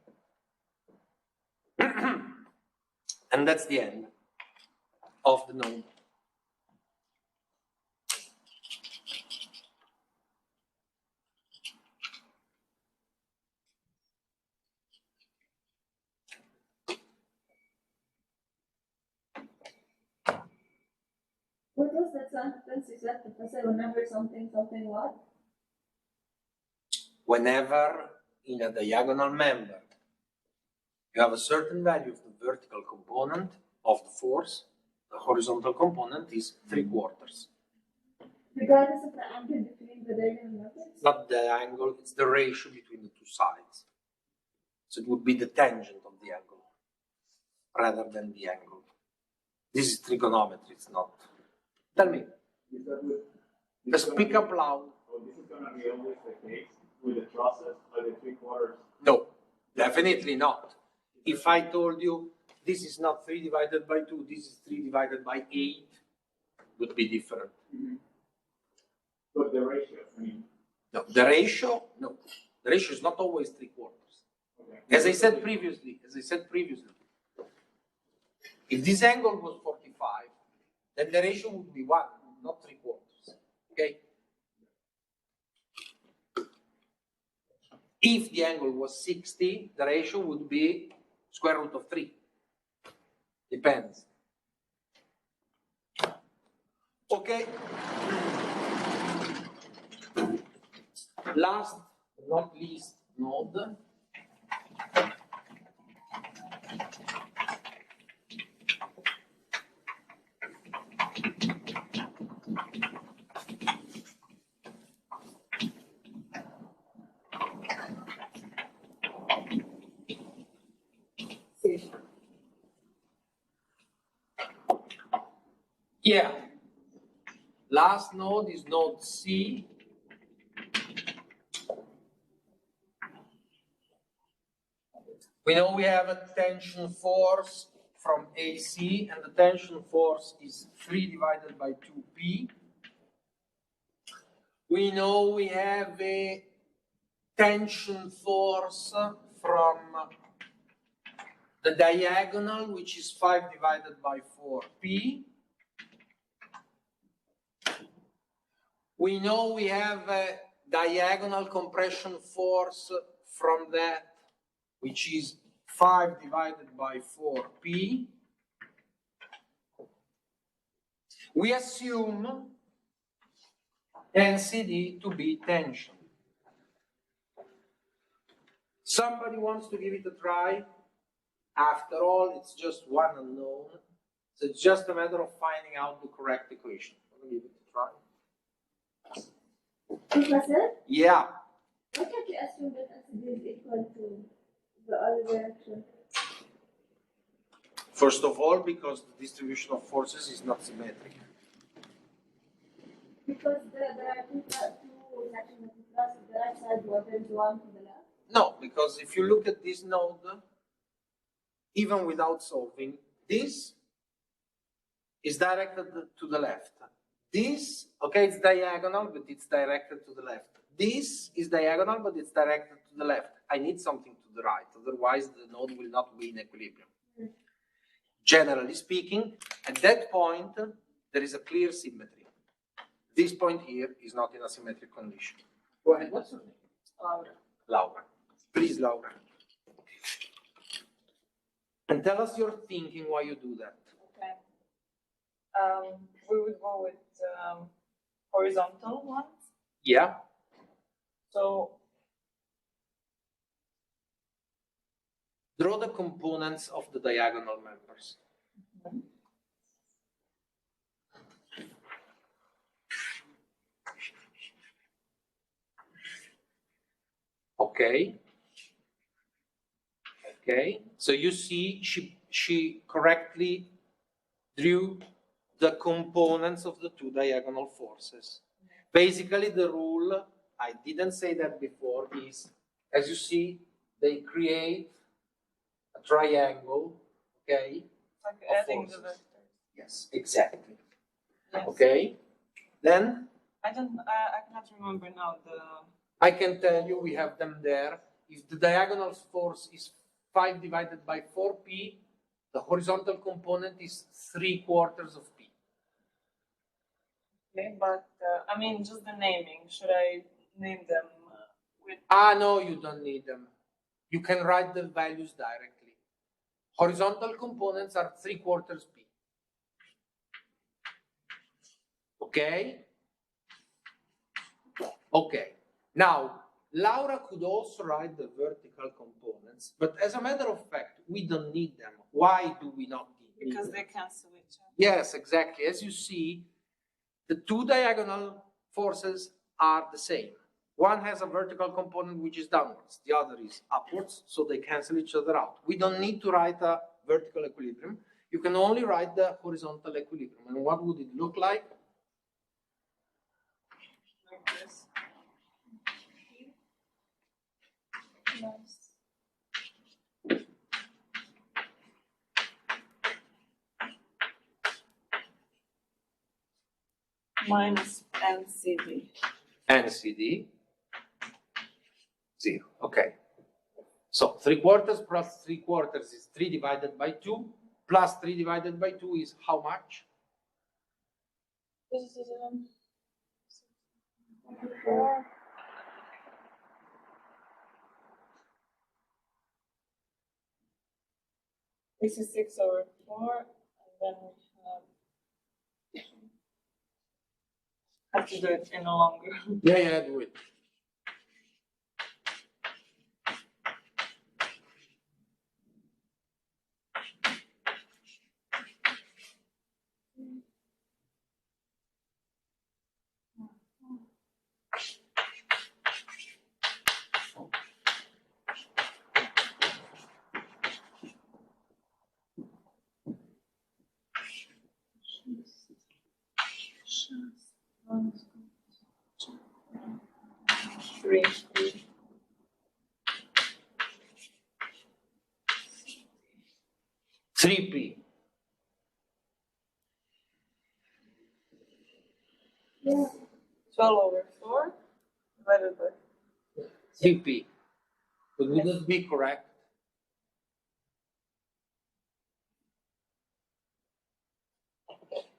And that's the end of the node. What was that sentence you said? Professor, whenever something what? Whenever in a diagonal member you have a certain value of the vertical component of the force, the horizontal component is 3/4. Regardless of the angle between the diagonal members? It's not the angle, it's the ratio between the two sides. So it would be the tangent of the angle rather than the angle. This is trigonometry, it's not. Tell me. Just speak up loud. Oh, this is gonna be always the case with the trusses or the 3/4. No, definitely not. If I told you this is not 3 divided by 2, this is 3 divided by 8, would be different. But the ratio, I mean. No, the ratio is not always 3/4. Okay. As I said previously, if this angle was 45, then the ratio would be 1, not 3/4. Okay? If the angle was 60, the ratio would be square root of 3. Depends. Okay. Last but not least node. Yeah. Last node is node C. We know we have a tension force from AC, and the tension force is 3 divided by 2P. We know we have a tension force from the diagonal, which is 5 divided by 4P. We know we have a diagonal compression force from that, which is 5 divided by 4P. We assume NCD to be tension. Somebody wants to give it a try? After all, it's just one unknown. So it's just a matter of finding out the correct equation. I'm gonna give it a try. Professor, Yeah. why can't you assume that SB is equal to the other direction? First of all, because the distribution of forces is not symmetric. Because there are two sections of the class, the right side was there is one to the left. No, because if you look at this node, even without solving, this is directed to the left. This, okay, it's diagonal, but it's directed to the left. This is diagonal, but it's directed to the left. I need something to the right, otherwise the node will not be in equilibrium. Generally speaking, at that point, there is a clear symmetry. This point here is not in a symmetric condition. Go ahead, what's your name? Laura. Laura. Please, Laura. And tell us your thinking why you do that. Okay. We would go with horizontal ones. Yeah. So Draw the components of the diagonal members. Okay. Okay. So you see, she correctly drew the components of the two diagonal forces. Basically, the rule, I didn't say that before, is, as you see, they create a triangle, okay? like Of adding the forces. vectors. Yes, exactly. Yes. Okay. Then I cannot remember now the. I can tell you we have them there. If the diagonal force is 5 divided by 4p, the horizontal component is 3/4 of p. Okay, but I mean just the naming. Should I name them with? No, you don't need them. You can write the values directly. Horizontal components are 3/4 p. Okay? Okay. Now, Laura could also write the vertical components, but as a matter of fact, we don't need them. Why do we not need them? Because they cancel each other. Yes, exactly. As you see, the two diagonal forces are the same. One has a vertical component which is downwards, the other is upwards, so they cancel each other out. We don't need to write a vertical equilibrium. You can only write the horizontal equilibrium. And what would it look like? Like this. Nice. Minus NCD. NCD, 0. Okay. So 3/4 plus 3/4 is 3 divided by 2, plus 3 divided by 2 is how much? This is 4. 66/4, and then we have to do it in a longer. Yeah, do it. Three. 3p. Yeah. 12/4 divided by 3p. But would that be correct?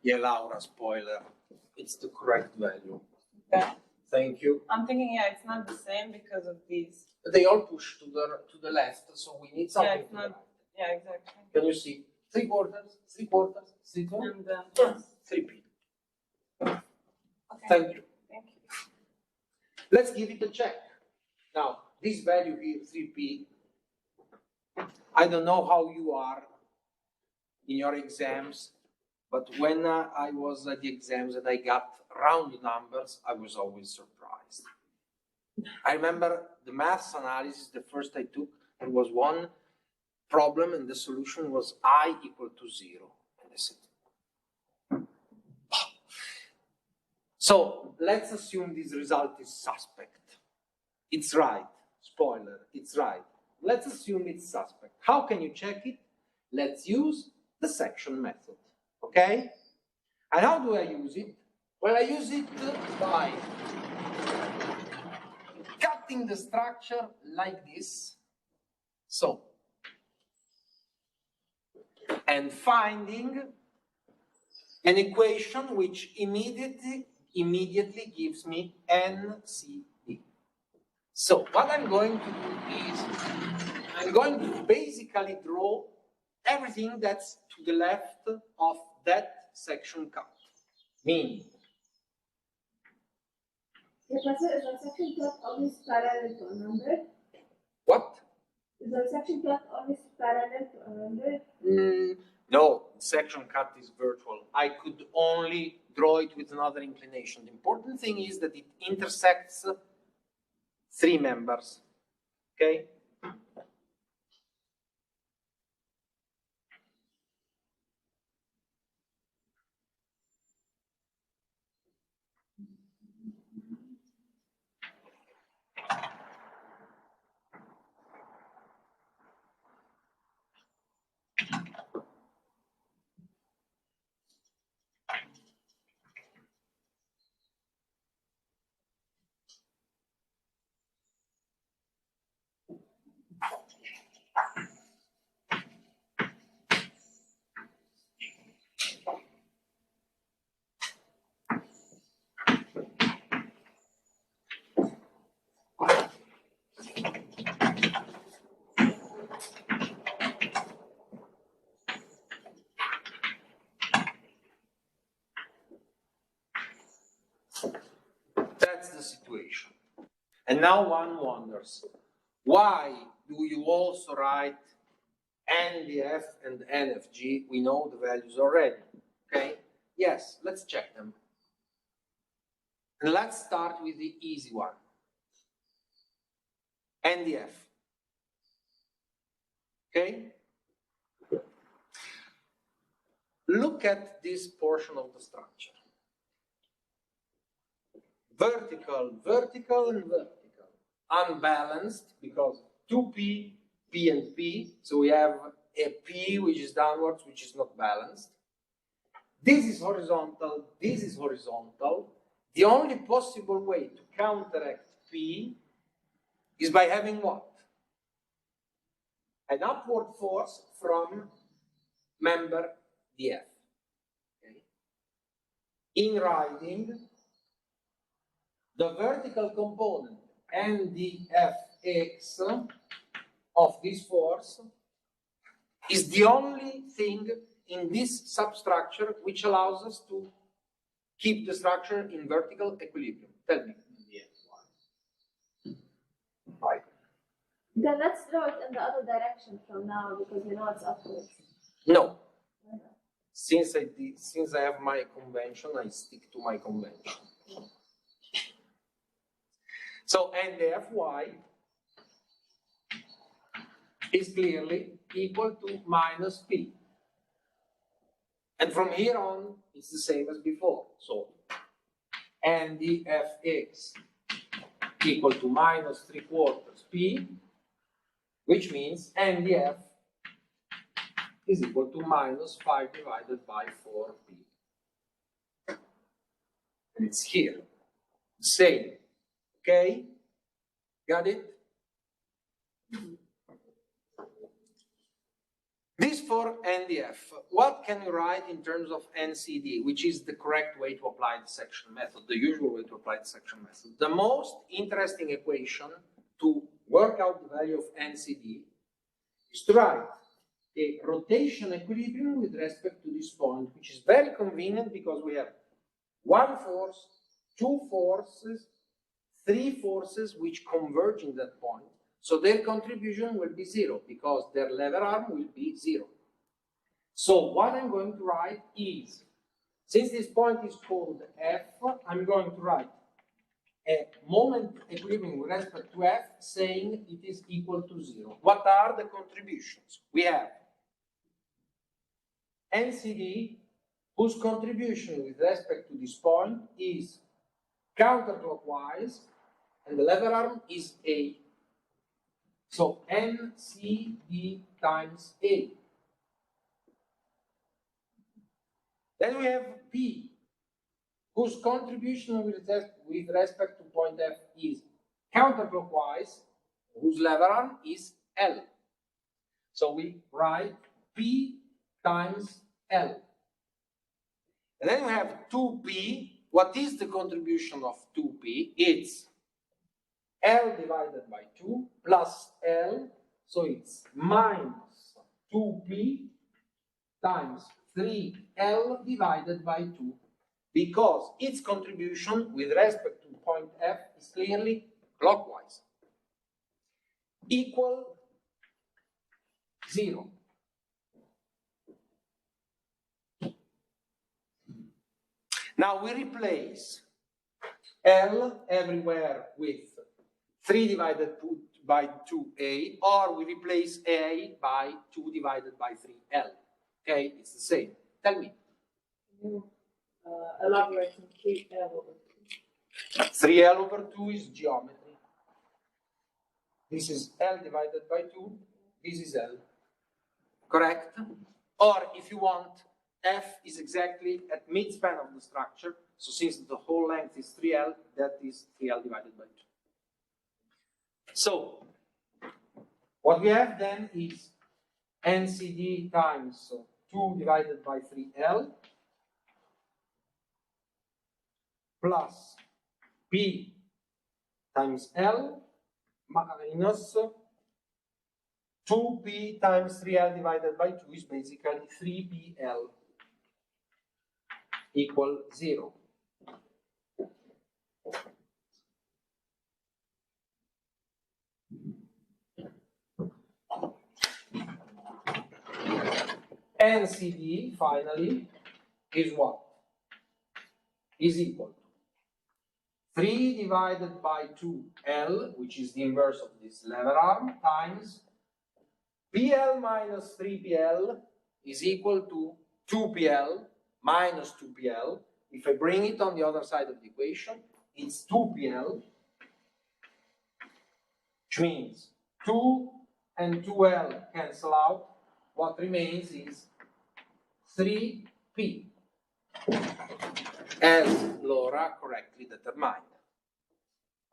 Yeah, Laura, spoiler. It's the correct value. Okay. Thank you. I'm thinking, yeah, it's not the same because of these. They all push to the left, so we need something it's to the not- right. Yeah, exactly. Can you see? 3/4, 3/4, 3/4, And then, 3p. okay. Thank you. Thank you. Let's give it a check. Now, this value here, 3p, I don't know how you are in your exams, but when I was at the exams and I got round numbers, I was always surprised. I remember the maths analysis, the first I took, there was one problem and the solution was I equal to 0. And I said, so let's assume this result is suspect. It's right. Spoiler, it's right. Let's assume it's suspect. How can you check it? Let's use the section method. Okay? And how do I use it? Well, I use it by cutting the structure like this. So, and finding an equation which immediately gives me NCD. So what I'm going to do is, I'm going to basically draw everything that's to the left of that section cut. Meaning, Professor, is the section cut always parallel to a number? what? Is the section cut always parallel to a number? No, section cut is virtual. I could only draw it with another inclination. The important thing is that it intersects 3 members. Okay? That's the situation. And now one wonders, why do you also write NDF and NFG? We know the values already, okay? Yes, let's check them. And let's start with the easy one. NDF, okay? Look at this portion of the structure. Vertical, vertical, and vertical. Unbalanced because 2P, P and P, so we have a P which is downwards, which is not balanced. This is horizontal, this is horizontal. The only possible way to counteract P is by having what? An upward force from member DF. Okay. In writing, the vertical component NDFX of this force is the only thing in this substructure which allows us to keep the structure in vertical equilibrium. Tell me. Right. Then let's draw it in the other direction from now because we know it's upwards. No. Since I have my convention, I stick to my convention. So NDFY is clearly equal to minus P. And from here on, it's the same as before. So NDFX equal to minus 3/4 P, which means NDF is equal to minus 5 divided by 4P. And it's here. Same. Okay? Got it? This for NDF. What can you write in terms of NCD, which is the correct way to apply the section method, the usual way to apply the section method? The most interesting equation to work out the value of NCD is to write a rotation equilibrium with respect to this point, which is very convenient because we have one force, two forces, three forces which converge in that point. So their contribution will be 0 because their lever arm will be 0. So what I'm going to write is, since this point is called F, I'm going to write a moment equilibrium with respect to F saying it is equal to 0. What are the contributions? We have NCD, whose contribution with respect to this point is counterclockwise, and the lever arm is A. So NCD times A. Then we have P, whose contribution with respect to point F is counterclockwise, whose lever arm is L. So we write P times L. And then we have 2P. What is the contribution of 2P? It's L divided by 2 plus L, so it's minus 2P times 3L divided by 2, because its contribution with respect to point F is clearly clockwise, equal 0. Now we replace L everywhere with 3 divided by 2A, or we replace A by 2 divided by 3L. Okay, it's the same. Tell me. Can you elaborate on 3L over 3L over 2 is geometry. This is L divided by 2. This is L. Correct? Or if you want, F is exactly at midspan of the structure. So since the whole length is 3L, that is 3L divided by 2. So what we have then is NCD times 2 divided by 3L plus P times L minus 2P times 3L divided by 2 is basically 3PL equal 0. NCD finally is what? Is equal to 3 divided by 2L, which is the inverse of this lever arm, times PL minus 3PL is equal to 2PL minus 2PL. If I bring it on the other side of the equation, it's 2PL, which means 2 and 2L cancel out. What remains is 3P, as Laura correctly determined.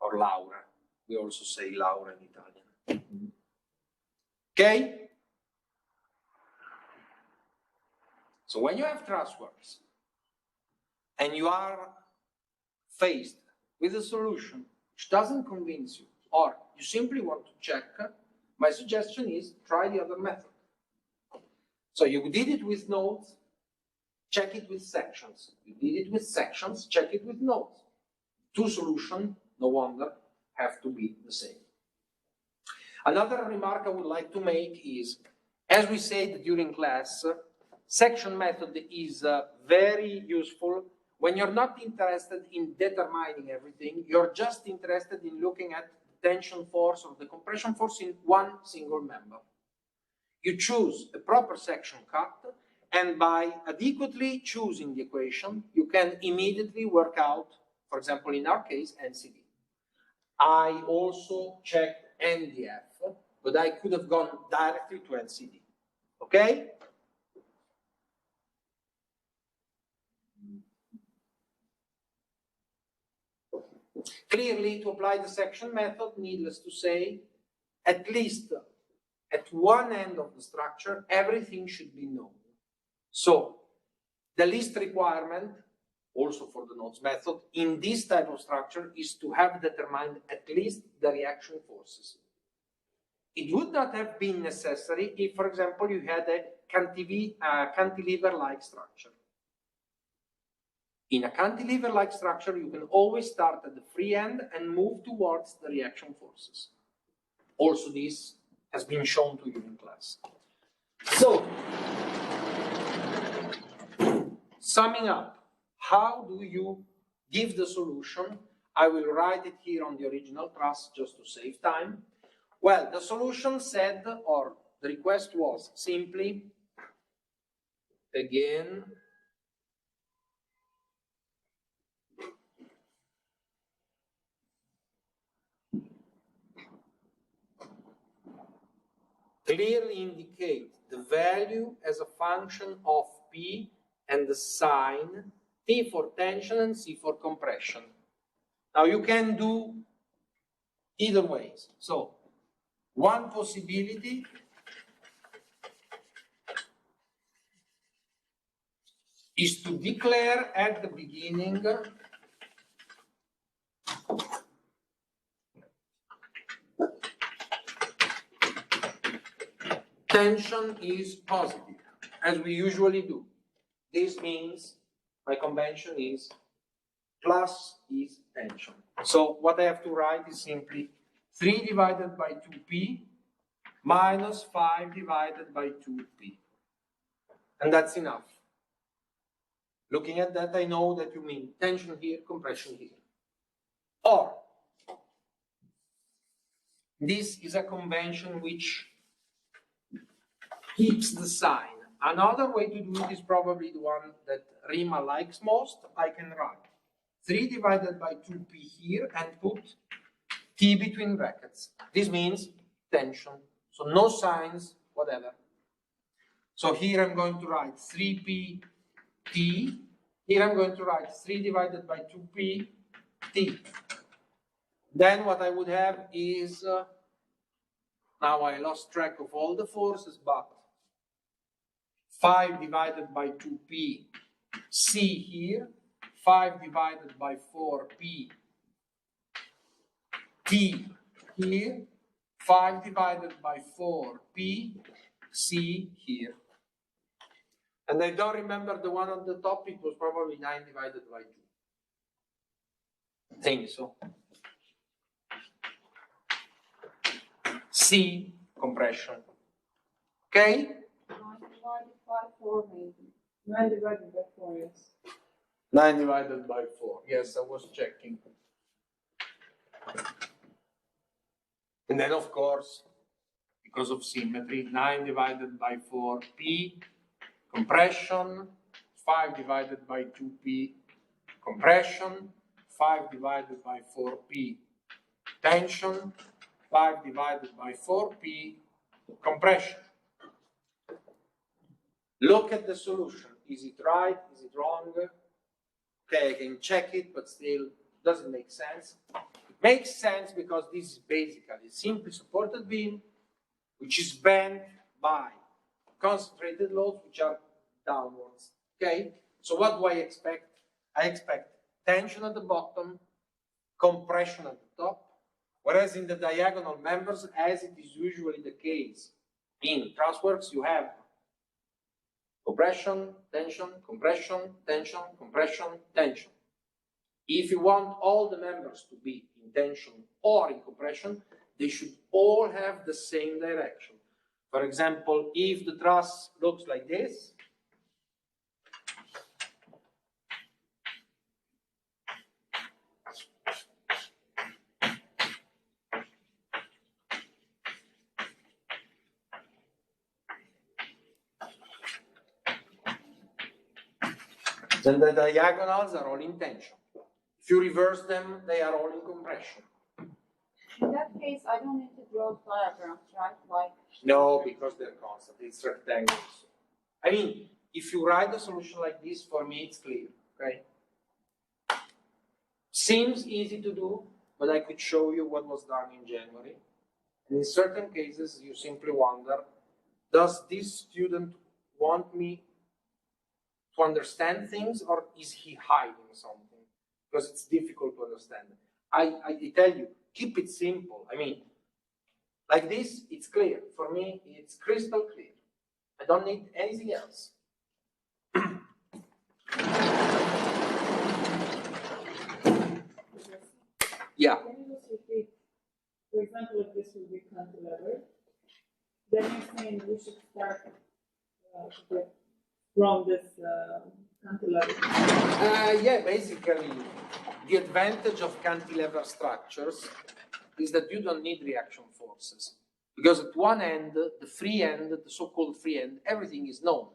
Or Laura. We also say Laura in Italian. Okay? So when you have trussworks and you are faced with a solution which doesn't convince you, or you simply want to check, my suggestion is try the other method. So you did it with nodes, check it with sections. You did it with sections, check it with nodes. Two solutions, no wonder, have to be the same. Another remark I would like to make is, as we said during class, section method is very useful when you're not interested in determining everything. You're just interested in looking at the tension force or the compression force in one single member. You choose a proper section cut, and by adequately choosing the equation, you can immediately work out, for example, in our case, NCD. I also checked NDF, but I could have gone directly to NCD. Okay? Clearly, to apply the section method, needless to say, at least at one end of the structure, everything should be known. So, the least requirement, also for the nodes method, in this type of structure is to have determined at least the reaction forces. It would not have been necessary if, for example, you had a cantilever-like structure. In a cantilever-like structure, you can always start at the free end and move towards the reaction forces. Also, this has been shown to you in class. So, summing up, how do you give the solution? I will write it here on the original truss just to save time. Well, the solution said, or the request was simply, again, clearly indicate the value as a function of P and the sign, T for tension and C for compression. Now you can do either ways. So one possibility is to declare at the beginning tension is positive, as we usually do. This means my convention is plus is tension. So what I have to write is simply 3 divided by 2p minus 5 divided by 2p. And that's enough. Looking at that, I know that you mean tension here, compression here. Or, this is a convention which keeps the sign. Another way to do it is probably the one that Rima likes most. I can write 3 divided by 2p here and put T between brackets. This means tension. So no signs, whatever. So here I'm going to write 3p T. Here I'm going to write 3 divided by 2p T. Then what I would have is, now I lost track of all the forces, but 5 divided by 2p C here, 5 divided by 4p T here, 5 divided by 4p C here. And I don't remember the one on the top, it was probably 9 divided by 2. I think so. C, compression. Okay? 9 divided by 4 maybe. 9 divided by 4, yes. 9 divided by 4. Yes, I was checking. And then, of course, because of symmetry, 9 divided by 4p, compression, 5 divided by 2p, compression, 5 divided by 4p, tension, 5 divided by 4p, compression. Look at the solution. Is it right? Is it wrong? Okay, I can check it, but still doesn't make sense. It makes sense because this is basically a simply supported beam which is bent by concentrated loads which are downwards. Okay? So what do I expect? I expect tension at the bottom, compression at the top, whereas in the diagonal members, as it is usually the case in trussworks, you have compression, tension, compression, tension, compression, tension. If you want all the members to be in tension or in compression, they should all have the same direction. For example, if the truss looks like this, then the diagonals are all in tension. If you reverse them, they are all in compression. In that case, I don't need to draw diagrams, right? Like No, because they're constant, it's rectangles. I mean, if you write a solution like this, for me it's clear, okay? Seems easy to do, but I could show you what was done in January. And in certain cases, you simply wonder, does this student want me to understand things, or is he hiding something? Because it's difficult to understand. I tell you, keep it simple. I mean, like this, it's clear. For me, it's crystal clear. I don't need anything else. Yeah. can you just repeat? For example, if this will be cantilever, then you're saying we should start from this Cantilever. Yeah, basically, the advantage of cantilever structures is that you don't need reaction forces. Because at one end, the free end, the so-called free end, everything is known.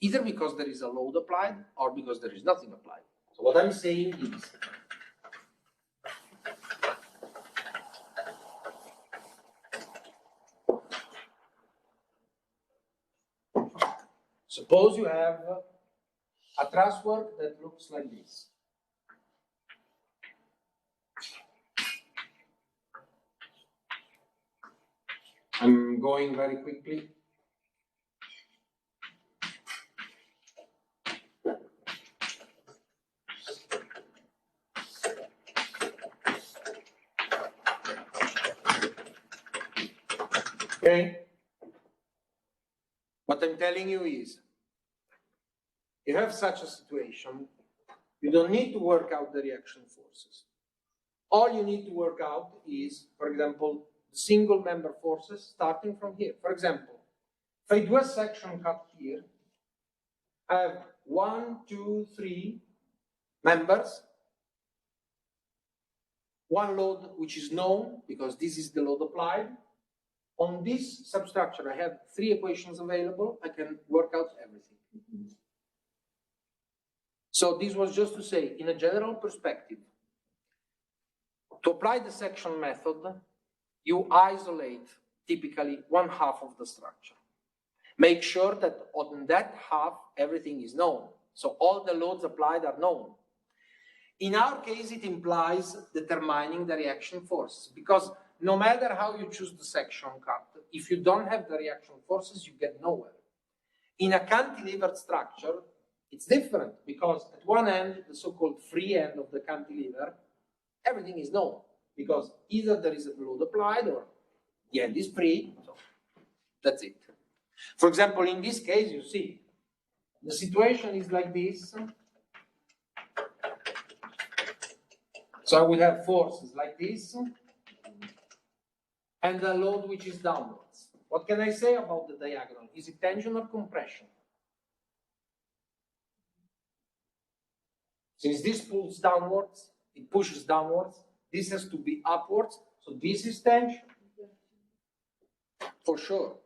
Either because there is a load applied or because there is nothing applied. So what I'm saying is, suppose you have a trusswork that looks like this. I'm going very quickly. Okay? What I'm telling you is, you have such a situation, you don't need to work out the reaction forces. All you need to work out is, for example, single member forces starting from here. For example, if I do a section cut here, I have 1, 2, 3 members, one load which is known because this is the load applied. On this substructure, I have 3 equations available. I can work out everything. So this was just to say, in a general perspective, to apply the section method, you isolate typically 1/2 of the structure. Make sure that on that half, everything is known. So all the loads applied are known. In our case, it implies determining the reaction forces, because no matter how you choose the section cut, if you don't have the reaction forces, you get nowhere. In a cantilevered structure, it's different, because at one end, the so-called free end of the cantilever, everything is known, because either there is a load applied or the end is free, so that's it. For example, in this case, you see, the situation is like this. So I will have forces like this, and a load which is downwards. What can I say about the diagonal? Is it tension or compression? Since this pulls downwards, it pushes downwards, this has to be upwards, so this is tension, for sure.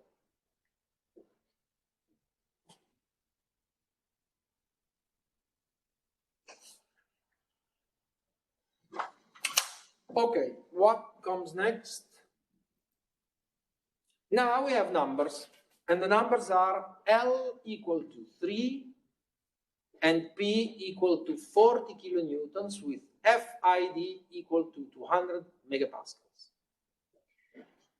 Okay, what comes next? Now we have numbers, and the numbers are L equal to 3 and P equal to 40 kilonewtons with FID equal to 200 megapascals.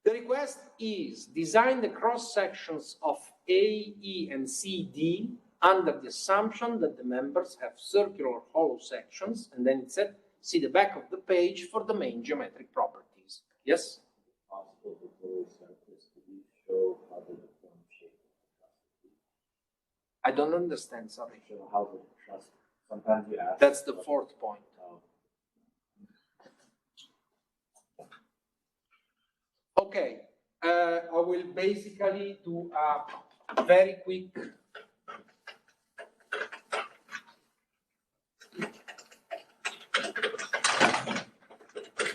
The request is design the cross sections of A, E, and C, D under the assumption that the members have circular hollow sections, and then it said, see the back of the page for the main geometric properties. Yes? Possible to fully surface to be show how the form shape. I don't understand, sorry. Show how the truss. Sometimes you ask. That's the 4th point. Okay, I will basically do a very quick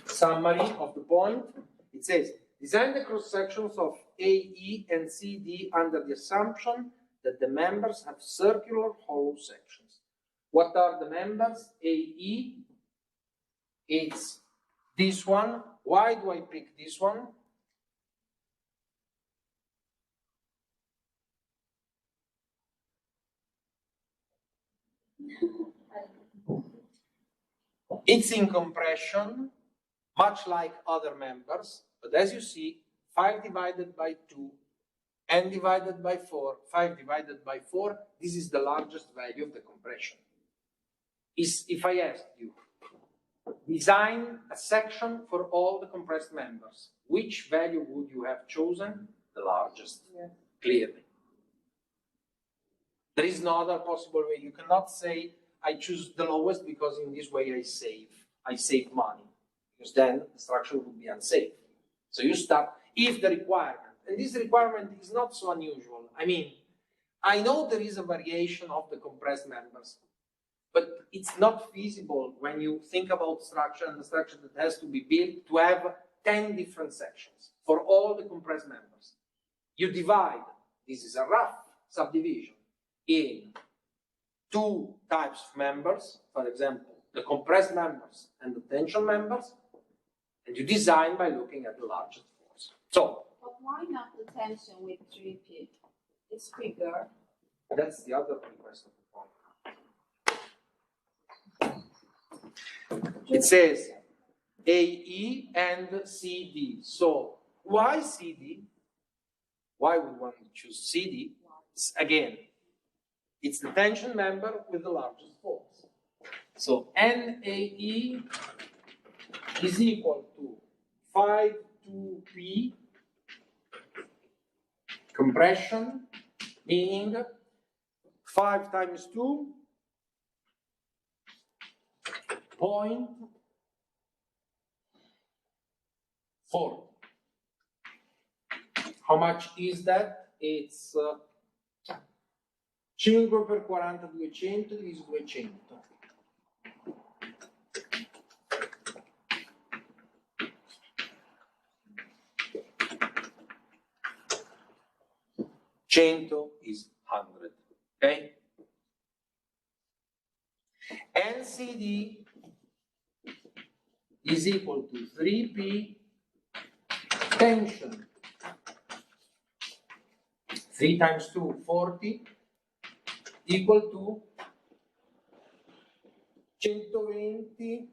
summary of the point. It says, design the cross sections of AE and CD under the assumption that the members have circular hollow sections. What are the members? AE, it's this one. Why do I pick this one? It's in compression, much like other members, but as you see, 5 divided by 2, n divided by 4, 5 divided by 4, this is the largest value of the compression. If I asked you, design a section for all the compressed members, which value would you have chosen? The largest, clearly. There is no other possible way. You cannot say, I choose the lowest because in this way I save money, because then the structure would be unsafe. So you start, if the requirement, and this requirement is not so unusual. I mean, I know there is a variation of the compressed members, but it's not feasible when you think about structure and the structure that has to be built to have 10 different sections for all the compressed members. You divide, this is a rough subdivision, in two types of members, for example, the compressed members and the tension members, and you design by looking at the largest force. So, But why not the tension with 3P? It's bigger. that's the other request of the problem. It says AE and CD. So why CD? Why we want to choose CD? Again, it's the tension member with the largest force. So NAE is equal to 5 2P compression, meaning 5 times 2 0.4. How much is that? It's 5 per 40 200 diviso 200. Cento is 100, okay? NCD is equal to 3P tension. 3 times 2, 40, equal to 120,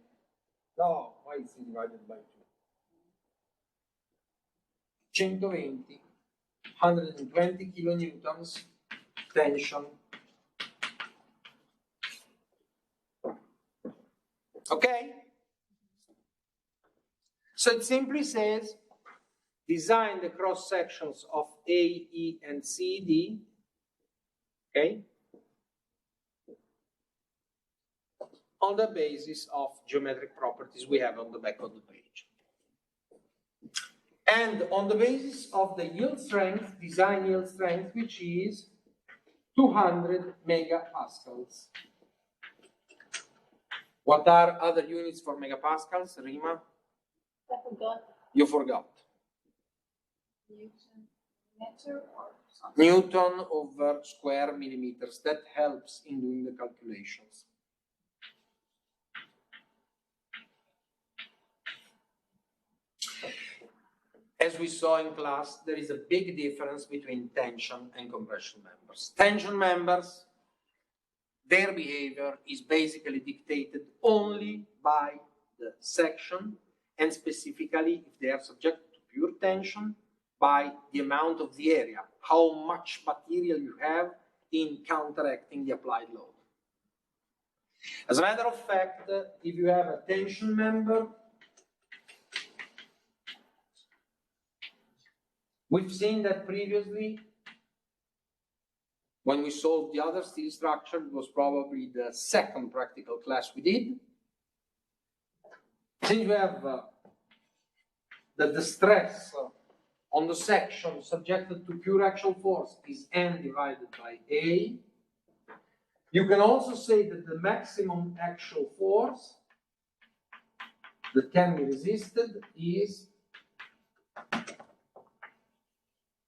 no, why is it divided by 2? 120, 120 kilonewtons tension. Okay? So it simply says, design the cross sections of A, E, and C, D, okay, on the basis of geometric properties we have on the back of the page. And on the basis of the yield strength, design yield strength, which is 200 megapascals. What are other units for megapascals, Rima? I forgot. You forgot. Newton meter or something. Newton over square millimeters. That helps in doing the calculations. As we saw in class, there is a big difference between tension and compression members. Tension members, their behavior is basically dictated only by the section, and specifically, if they are subjected to pure tension, by the amount of the area, how much material you have in counteracting the applied load. As a matter of fact, if you have a tension member, we've seen that previously, when we solved the other steel structure, it was probably the second practical class we did. Since you have the stress on the section subjected to pure axial force is N divided by A, you can also say that the maximum axial force that can be resisted is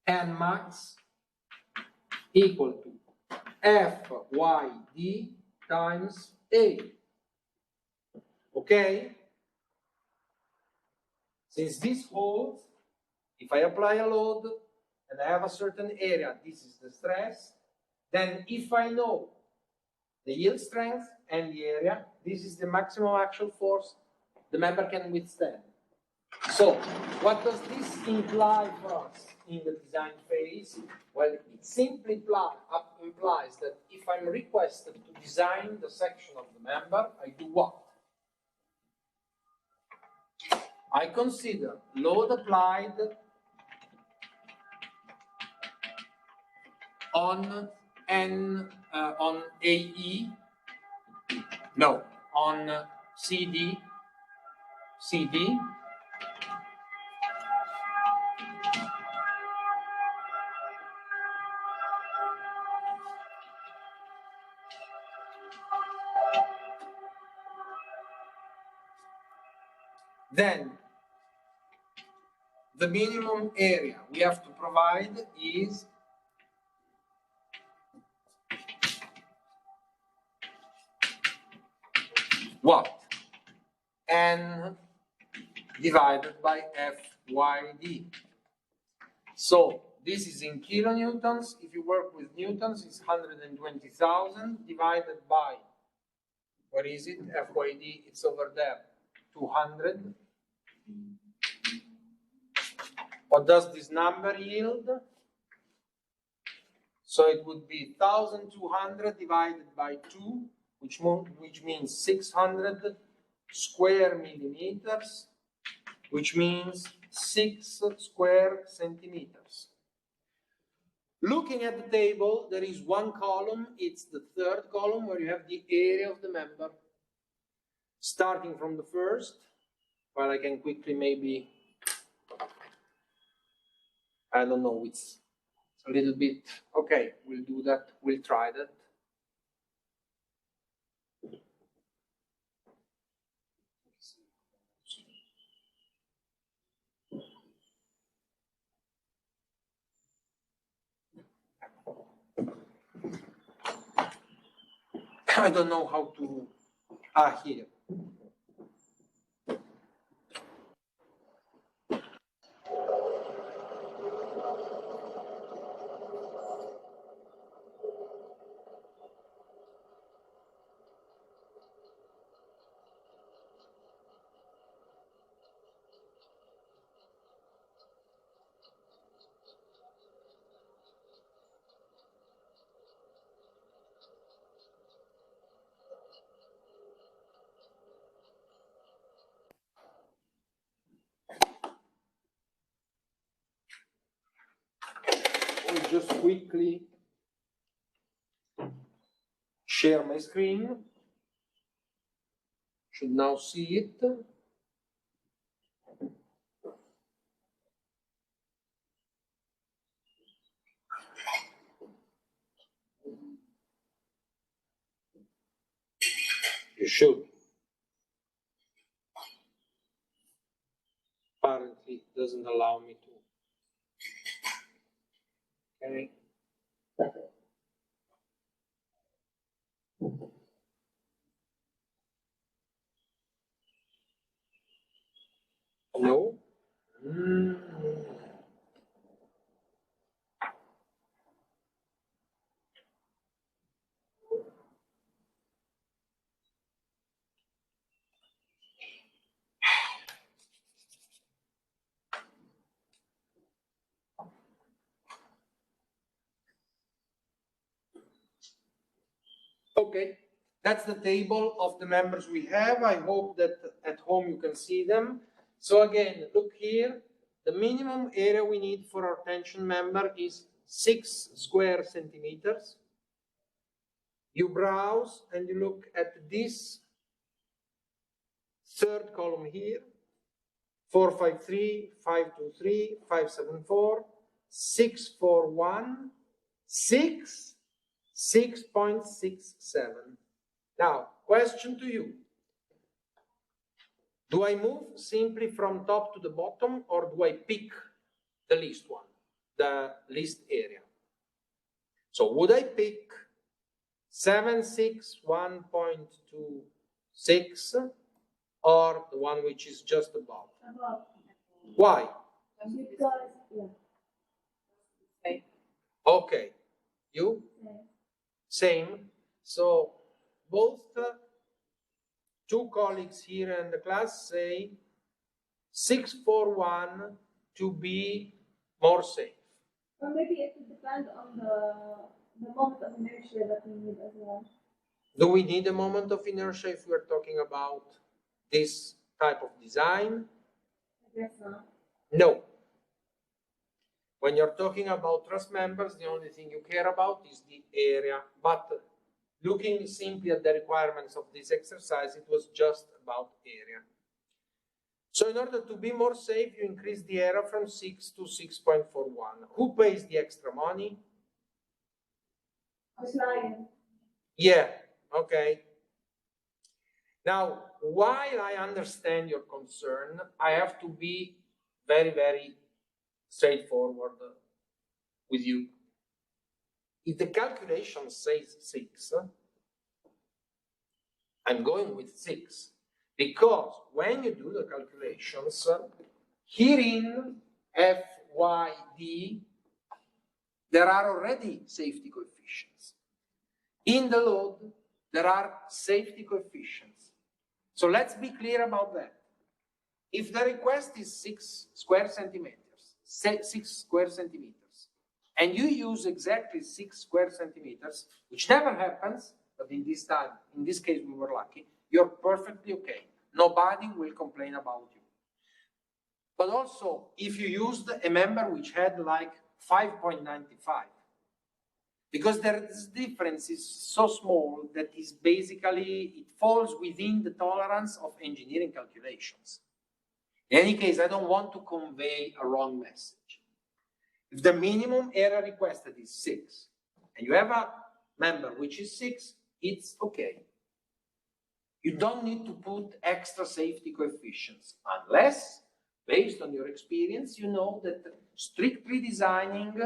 N max equal to Fyd times A. Okay? Since this holds, if I apply a load and I have a certain area, this is the stress, then if I know the yield strength and the area, this is the maximum axial force the member can withstand. So, what does this imply for us in the design phase? Well, it simply implies that if I'm requested to design the section of the member, I do what? I consider load applied on on AE, no, on CD, Then the minimum area we have to provide is what? N divided by FYD. So this is in kilonewtons. If you work with newtons, it's 120,000 divided by, what is it? FYD, it's over there, 200. What does this number yield? So it would be 1,200 divided by 2, which means 600 square millimeters, which means 6 square centimeters. Looking at the table, there is one column, it's the third column where you have the area of the member. Starting from the first, but I can quickly maybe, I don't know, it's a little bit, okay, we'll do that, we'll try that. I don't know how to, here. I'll just quickly share my screen. Should now see it. You should. Apparently, it doesn't allow me to. Okay. No. Okay, that's the table of the members we have. I hope that at home you can see them. So again, look here. The minimum area we need for our tension member is 6 square centimeters. You browse and you look at this third column here. 453, 523, 574, 641, 6, 6.67. Now, question to you. Do I move simply from top to the bottom, or do I pick the least one, the least area? So would I pick 761.26 or the one which is just above? Above. Why? Because, yeah. Okay. You? Same. So both two colleagues here in the class say 641 to be more safe. Or maybe it would depend on the moment of inertia that we need as well. Do we need a moment of inertia if we're talking about this type of design? I guess not. No. When you're talking about truss members, the only thing you care about is the area. But looking simply at the requirements of this exercise, it was just about area. So in order to be more safe, you increase the area from 6 to 6.41. Who pays the extra money? The client. Yeah, okay. Now, while I understand your concern, I have to be very, very straightforward with you. If the calculation says 6, I'm going with 6. Because when you do the calculations, here in F, Y, D, there are already safety coefficients. In the load, there are safety coefficients. So let's be clear about that. If the request is 6 square centimeters, 6 square centimeters, and you use exactly 6 square centimeters, which never happens, but in this case we were lucky, you're perfectly okay. Nobody will complain about you. But also, if you used a member which had like 5.95, because this difference is so small that is basically, it falls within the tolerance of engineering calculations. In any case, I don't want to convey a wrong message. If the minimum area requested is 6, and you have a member which is 6, it's okay. You don't need to put extra safety coefficients, unless, based on your experience, you know that strictly designing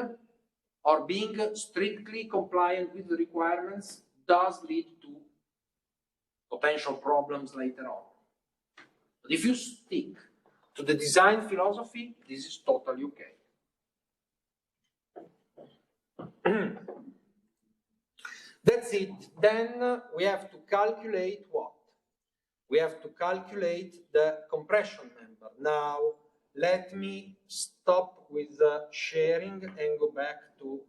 or being strictly compliant with the requirements does lead to potential problems later on. But if you stick to the design philosophy, this is totally okay. That's it. Then we have to calculate what? We have to calculate the compression member. Now, let me stop with the sharing and go back to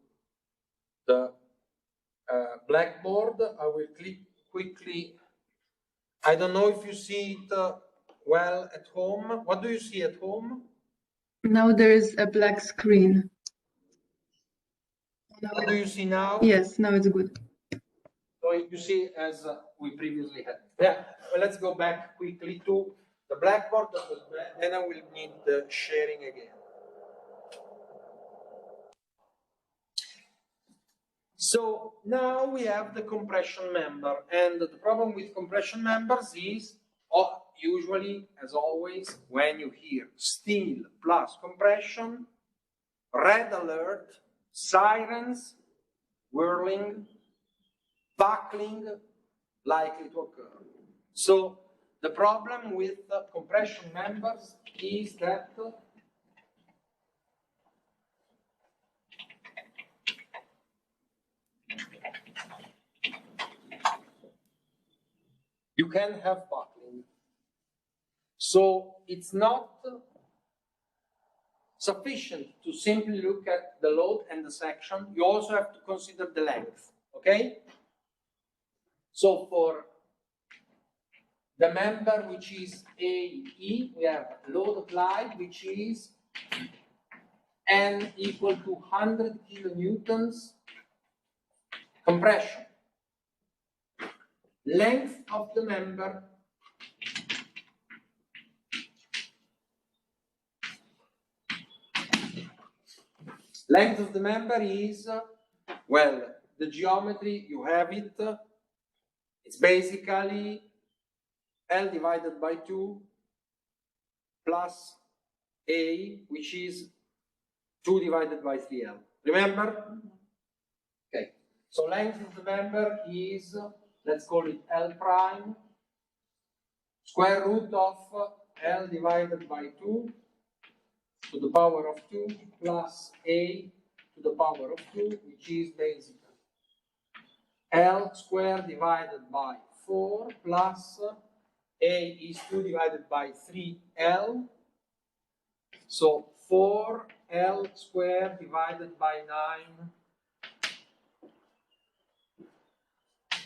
the blackboard. I will click quickly. I don't know if you see it well at home. What do you see at home? Now there is a black screen. What do you see now? Yes, now it's good. So you see as we previously had. Yeah, well, let's go back quickly to the blackboard, then I will need the sharing again. So now we have the compression member, and the problem with compression members is, usually, as always, when you hear steel plus compression, red alert, sirens, whirling, buckling, likely to occur. So the problem with compression members is that you can have buckling. So it's not sufficient to simply look at the load and the section. You also have to consider the length, okay? So for the member which is AE, we have load applied, which is N equal to 100 kilonewtons compression. Length of the member is, well, the geometry, you have it. It's basically L divided by 2 plus A, which is 2 divided by 3L. Remember? Okay. So length of the member is, let's call it L prime, square root of L divided by 2 to the power of 2 plus A to the power of 2, which is basically L square divided by 4 plus A is 2 divided by 3L. So 4L square divided by 9.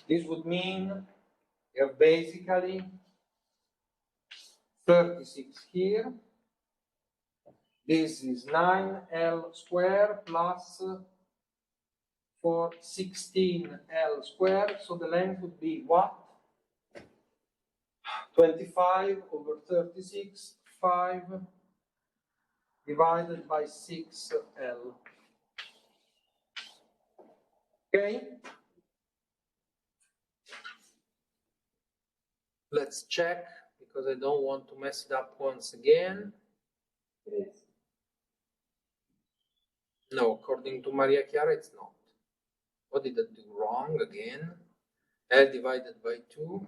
This would mean you have basically 36 here. This is 9L square plus 16L square. So the length would be what? 25 over 36, 5 divided by 6L. Okay? Let's check, because I don't want to mess it up once again. It is. No, according to Maria Chiara, it's not. What did I do wrong again? L divided by 2.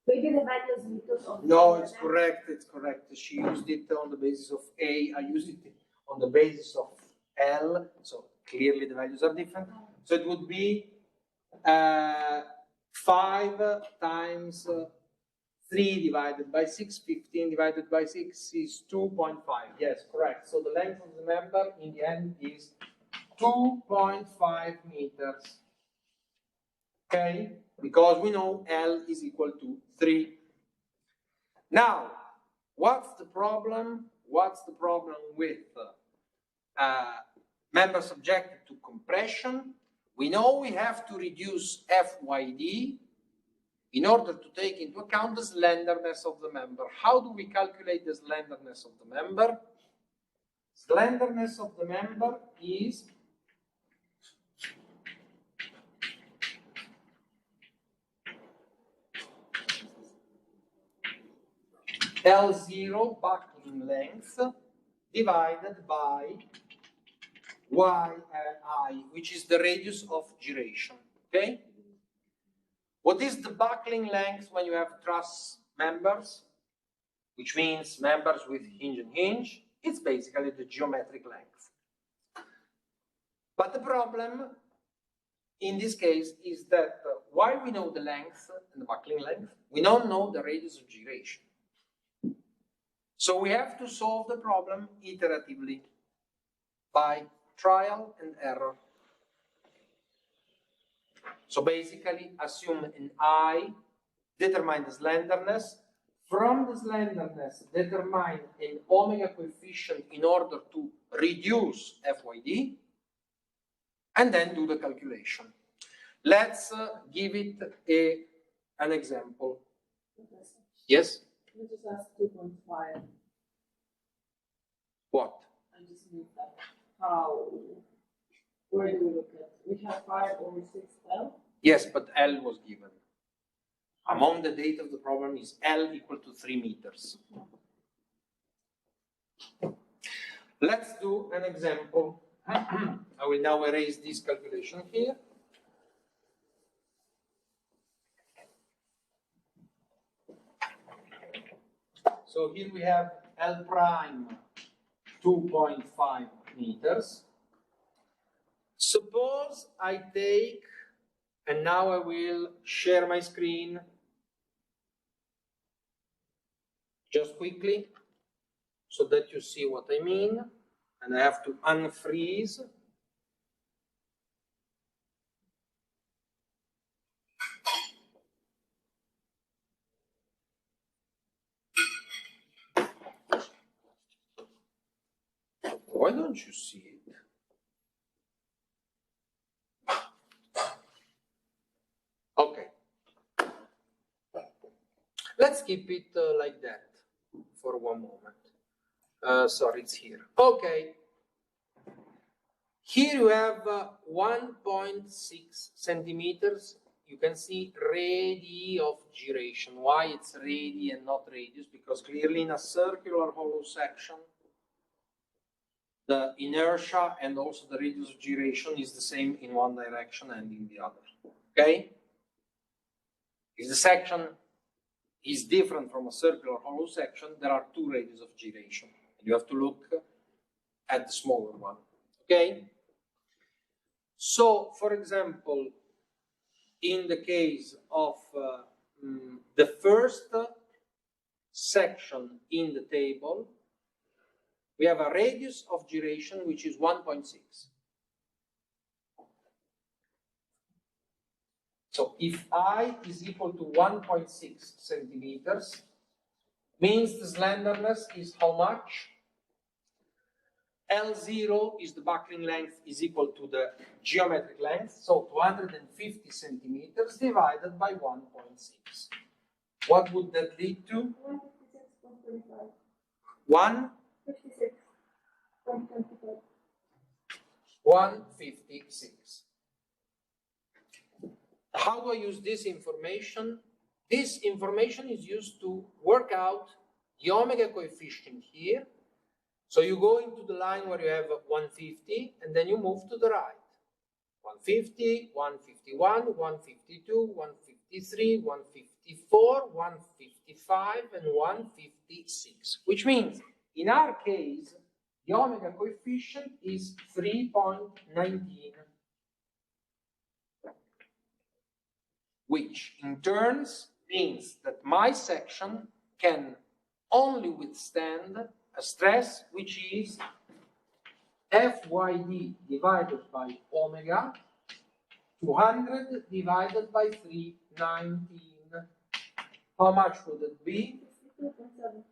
Maybe the values we took of. No, it's correct. It's correct. She used it on the basis of A. I used it on the basis of L. So clearly the values are different. So it would be 5 times 3 divided by 6. 15 divided by 6 is 2.5. Yes, correct. So the length of the member in the end is 2.5 meters. Okay? Because we know L is equal to 3. Now, what's the problem? What's the problem with members subjected to compression? We know we have to reduce FYD in order to take into account the slenderness of the member. How do we calculate the slenderness of the member? Slenderness of the member is L0 buckling length divided by yi, which is the radius of gyration. Okay? What is the buckling length when you have truss members, which means members with hinge and hinge? It's basically the geometric length. But the problem in this case is that while we know the length and the buckling length, we don't know the radius of gyration. So we have to solve the problem iteratively by trial and error. So basically assume an I, determine the slenderness. From the slenderness, determine an omega coefficient in order to reduce FYD, and then do the calculation. Let's give it an example. Yes? We just asked 2.5. What? I just need that. How? Where do we look at? We have 5 over 6 L. Yes, but L was given. Among the data of the problem is L equal to 3 meters. Let's do an example. I will now erase this calculation here. So here we have L prime 2.5 meters. Suppose I take, and now I will share my screen just quickly so that you see what I mean. And I have to unfreeze. Why don't you see it? Okay. Let's keep it like that for one moment. Sorry, it's here. Okay. Here you have 1.6 centimeters. You can see radii of gyration. Why it's radii and not radius? Because clearly in a circular hollow section, the inertia and also the radius of gyration is the same in one direction and in the other. Okay? If the section is different from a circular hollow section, there are 2 radius of gyration. You have to look at the smaller one. Okay? So, for example, in the case of the first section in the table, we have a radius of gyration which is 1.6. So if I is equal to 1.6 centimeters, means the slenderness is how much? L0 is the buckling length is equal to the geometric length, so 250 centimeters divided by 1.6. What would that lead to? 156.25. 156. 56.25. How do I use this information? This information is used to work out the omega coefficient here. So you go into the line where you have 150 and then you move to the right. 150, 151, 152, 153, 154, 155, and 156. Which means, in our case, the omega coefficient is 3.19. Which in turns means that my section can only withstand a stress which is FYD divided by omega, 200 divided by 319. How much would it be? 62.7.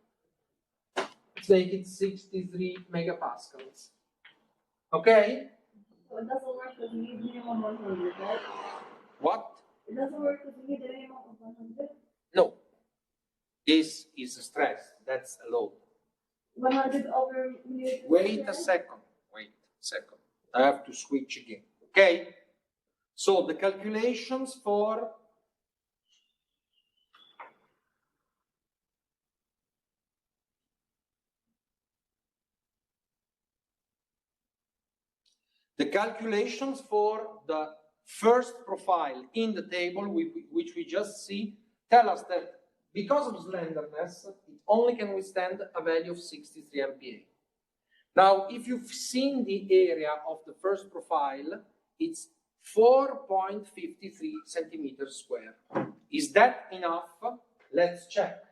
Let's make it 63 megapascals. Okay? So it doesn't work because we need minimum 100, right? What? It doesn't work because we need a minimum of 100. No. This is a stress. That's a load. 100 over millimeters. Wait a second. Wait a second. I have to switch again. Okay? So the calculations for the first profile in the table, which we just see, tell us that because of slenderness, it only can withstand a value of 63 MPa. Now, if you've seen the area of the first profile, it's 4.53 centimeters square. Is that enough? Let's check.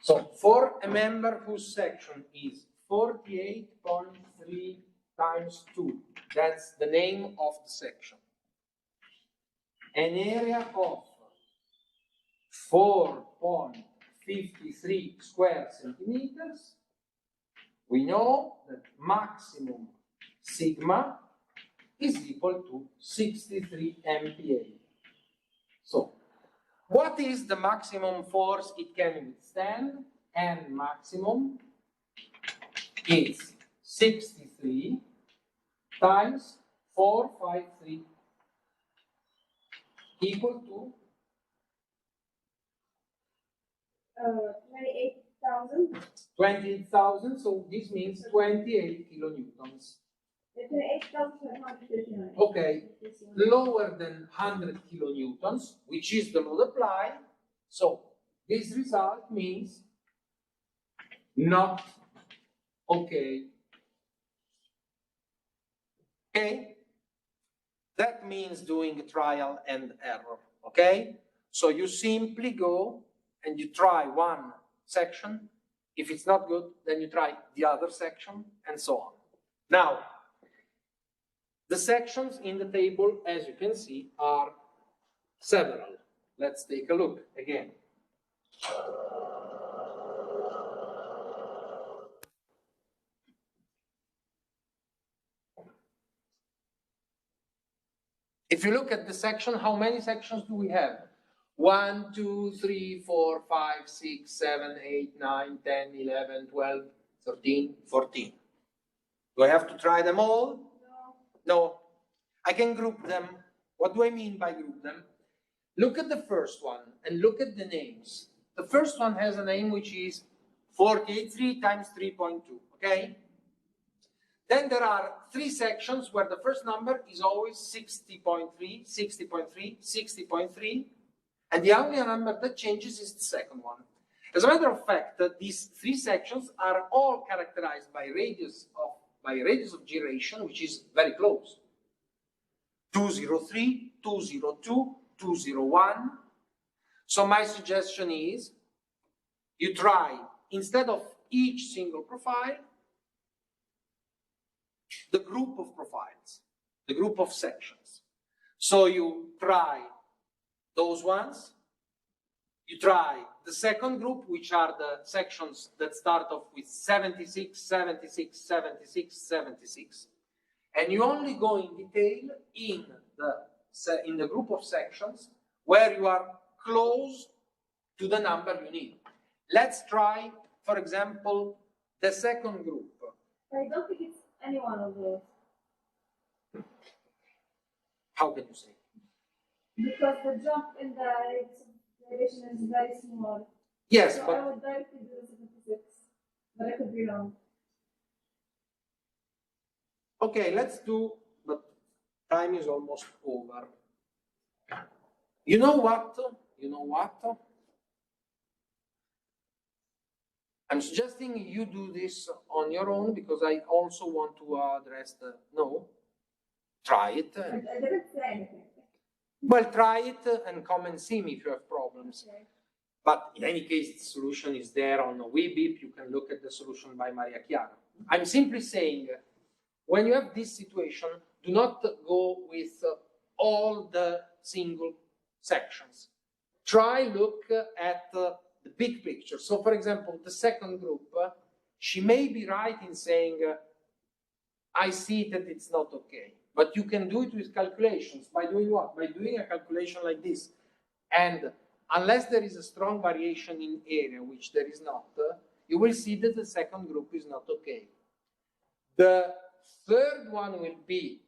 So, for a member whose section is 48.3 times 2, that's the name of the section. An area of 4.53 square centimeters, we know that maximum sigma is equal to 63 MPa. So, what is the maximum force it can withstand? And maximum is 63 times 453 equal to 28,000. 28,000, so this means 28 kilonewtons. 28,739. Okay, lower than 100 kilonewtons, which is the load applied. So this result means not okay. Okay? That means doing a trial and error. Okay? So you simply go and you try one section. If it's not good, then you try the other section, and so on. Now, the sections in the table, as you can see, are several. Let's take a look again. If you look at the section, how many sections do we have? 1, 2, 3, 4, 5, 6, 7, 8, 9, 10, 11, 12, 13, 14. Do I have to try them all? No. I can group them. What do I mean by group them? Look at the first one and look at the names. The first one has a name which is 483 times 3.2, okay? Then there are three sections where the first number is always 60.3, 60.3, 60.3, and the only number that changes is the second one. As a matter of fact, these three sections are all characterized by radius of gyration, which is very close. 203, 202, 201. So my suggestion is you try, instead of each single profile, the group of profiles. the group of sections. So you try those ones, you try the second group, which are the sections that start off with 76, 76, 76, 76, and you only go in detail in the group of sections where you are close to the number you need. Let's try, for example, the second group. I don't think it's any one of those. How can you say? Because the jump in the direction is very small. Yes, So I but would directly do 76, but I could be wrong. okay, let's do, but time is almost over. You know what? You know what? I'm suggesting you do this on your own because I also want to address the, no, try it. I didn't say anything. Well, try it and come and see me if you have problems. Okay. But in any case, the solution is there on Weebip. You can look at the solution by Maria Chiara. I'm simply saying, when you have this situation, do not go with all the single sections. Try look at the big picture. So, for example, the second group, she may be right in saying, I see that it's not okay. But you can do it with calculations. By doing what? By doing a calculation like this. And unless there is a strong variation in area, which there is not, you will see that the second group is not okay. The third one will be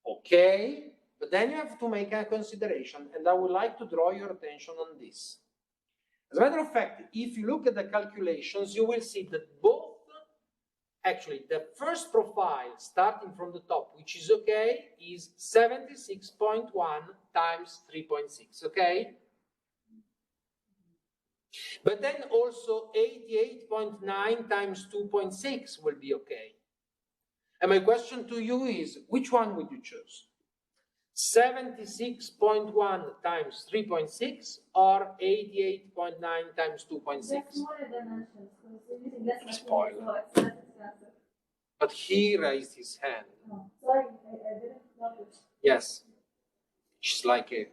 okay, but then you have to make a consideration, and I would like to draw your attention on this. As a matter of fact, if you look at the calculations, you will see that both, actually, the first profile starting from the top, which is okay, is 76.1 times 3.6, okay? But then also 88.9 times 2.6 will be okay. And my question to you is, which one would you choose? 76.1 times 3.6 or 88.9 times 2.6? That's smaller dimensions, because you're using less material, Spoiler. so it's less expensive. But he raised his hand. Oh, sorry, I didn't notice. Yes. She's like a,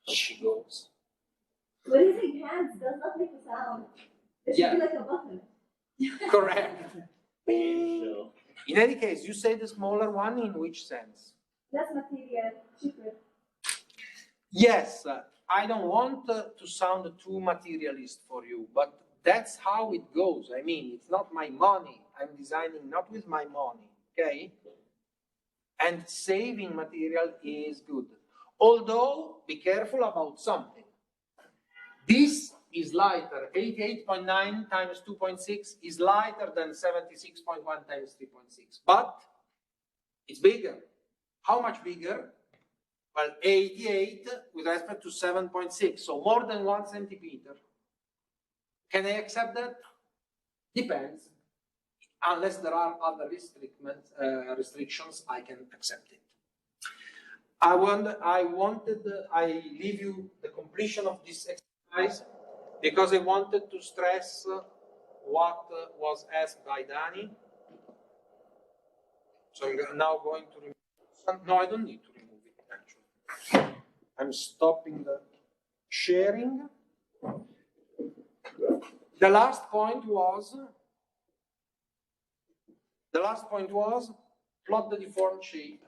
she goes. But using hands does not make a sound. It should Yeah. be like a button. Correct. So, In any case, you say the smaller one in which sense? Less material, cheaper. Yes, I don't want to sound too materialist for you, but that's how it goes. I mean, it's not my money. I'm designing not with my money, okay? And saving material is good. Although, be careful about something. This is lighter. 88.9 times 2.6 is lighter than 76.1 times 3.6, but it's bigger. How much bigger? Well, 88 with respect to 7.6, so more than 1 centimeter. Can I accept that? Depends. Unless there are other restrictions, I can accept it. I leave you the completion of this exercise because I wanted to stress what was asked by Dani. So I'm now going to remove. No, I don't need to remove it actually. I'm stopping the sharing. The last point was plot the deformed shape.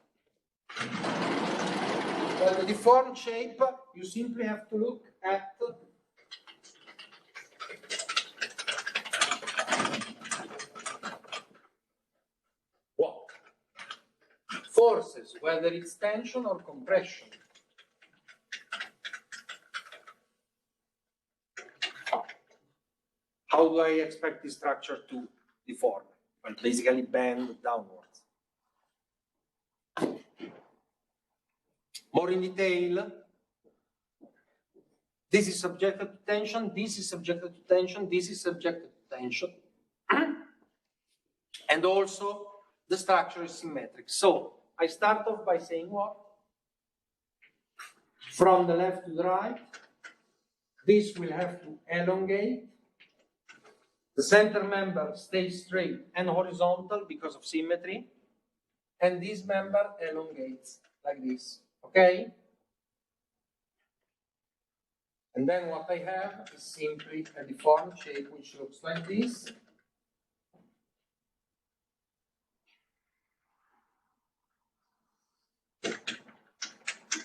Well, the deformed shape, you simply have to look at what? Forces, whether it's tension or compression. How do I expect this structure to deform? Well, basically bend downwards. More in detail, this is subjected to tension, this is subjected to tension, this is subjected to tension. And also, the structure is symmetric. So, I start off by saying what? From the left to the right, this will have to elongate. The center member stays straight and horizontal because of symmetry. and this member elongates like this, okay? And then what I have is simply a deformed shape which looks like this.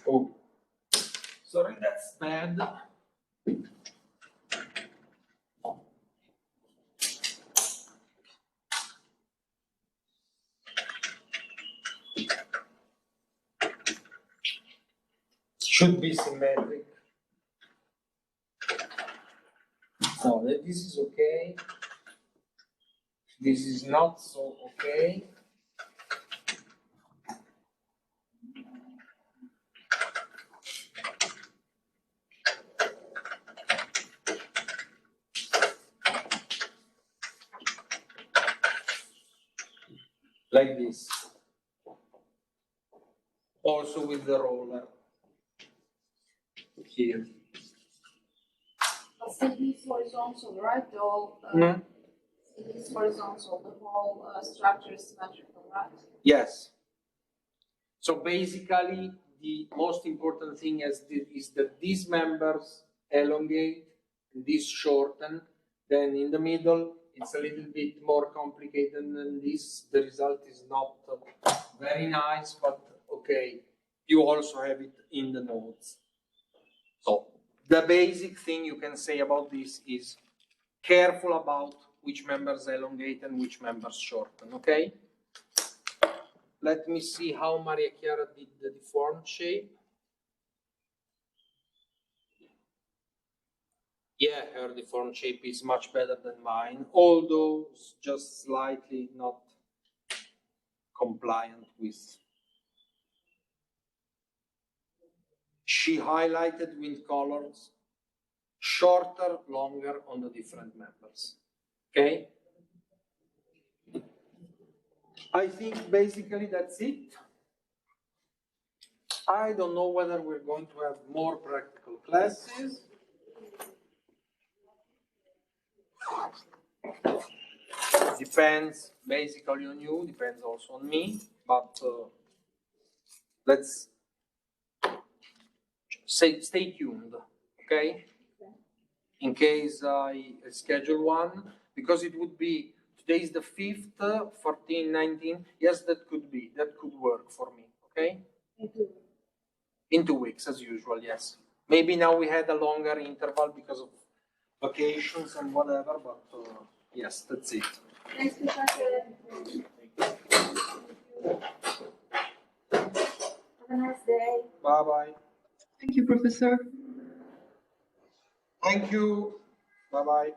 Oh, sorry, that's bad. Should be symmetric. So this is okay. This is not so okay. Like this. Also with the roller here. But still be horizontal, right? Though, Mm. it is horizontal, the whole structure is symmetrical, right? Yes. So basically, the most important thing is that these members elongate, these shorten. Then in the middle, it's a little bit more complicated than this. The result is not very nice, but okay. You also have it in the notes. So the basic thing you can say about this is careful about which members elongate and which members shorten, okay? Let me see how Maria Chiara did the deformed shape. Yeah, her deformed shape is much better than mine, although it's just slightly not compliant with. She highlighted with colors, shorter, longer on the different members. Okay? I think basically that's it. I don't know whether we're going to have more practical classes. Depends basically on you, depends also on me, but let's stay tuned, okay? In case I schedule one, because it would be, today is the 5th, 14, 19, yes, that could work for me, okay? In 2 weeks, as usual, yes. Maybe now we had a longer interval because of vacations and whatever, but yes, that's it. Thanks, Professor. Have a nice day. Bye-bye. Thank you, Professor. Thank you. Bye-bye.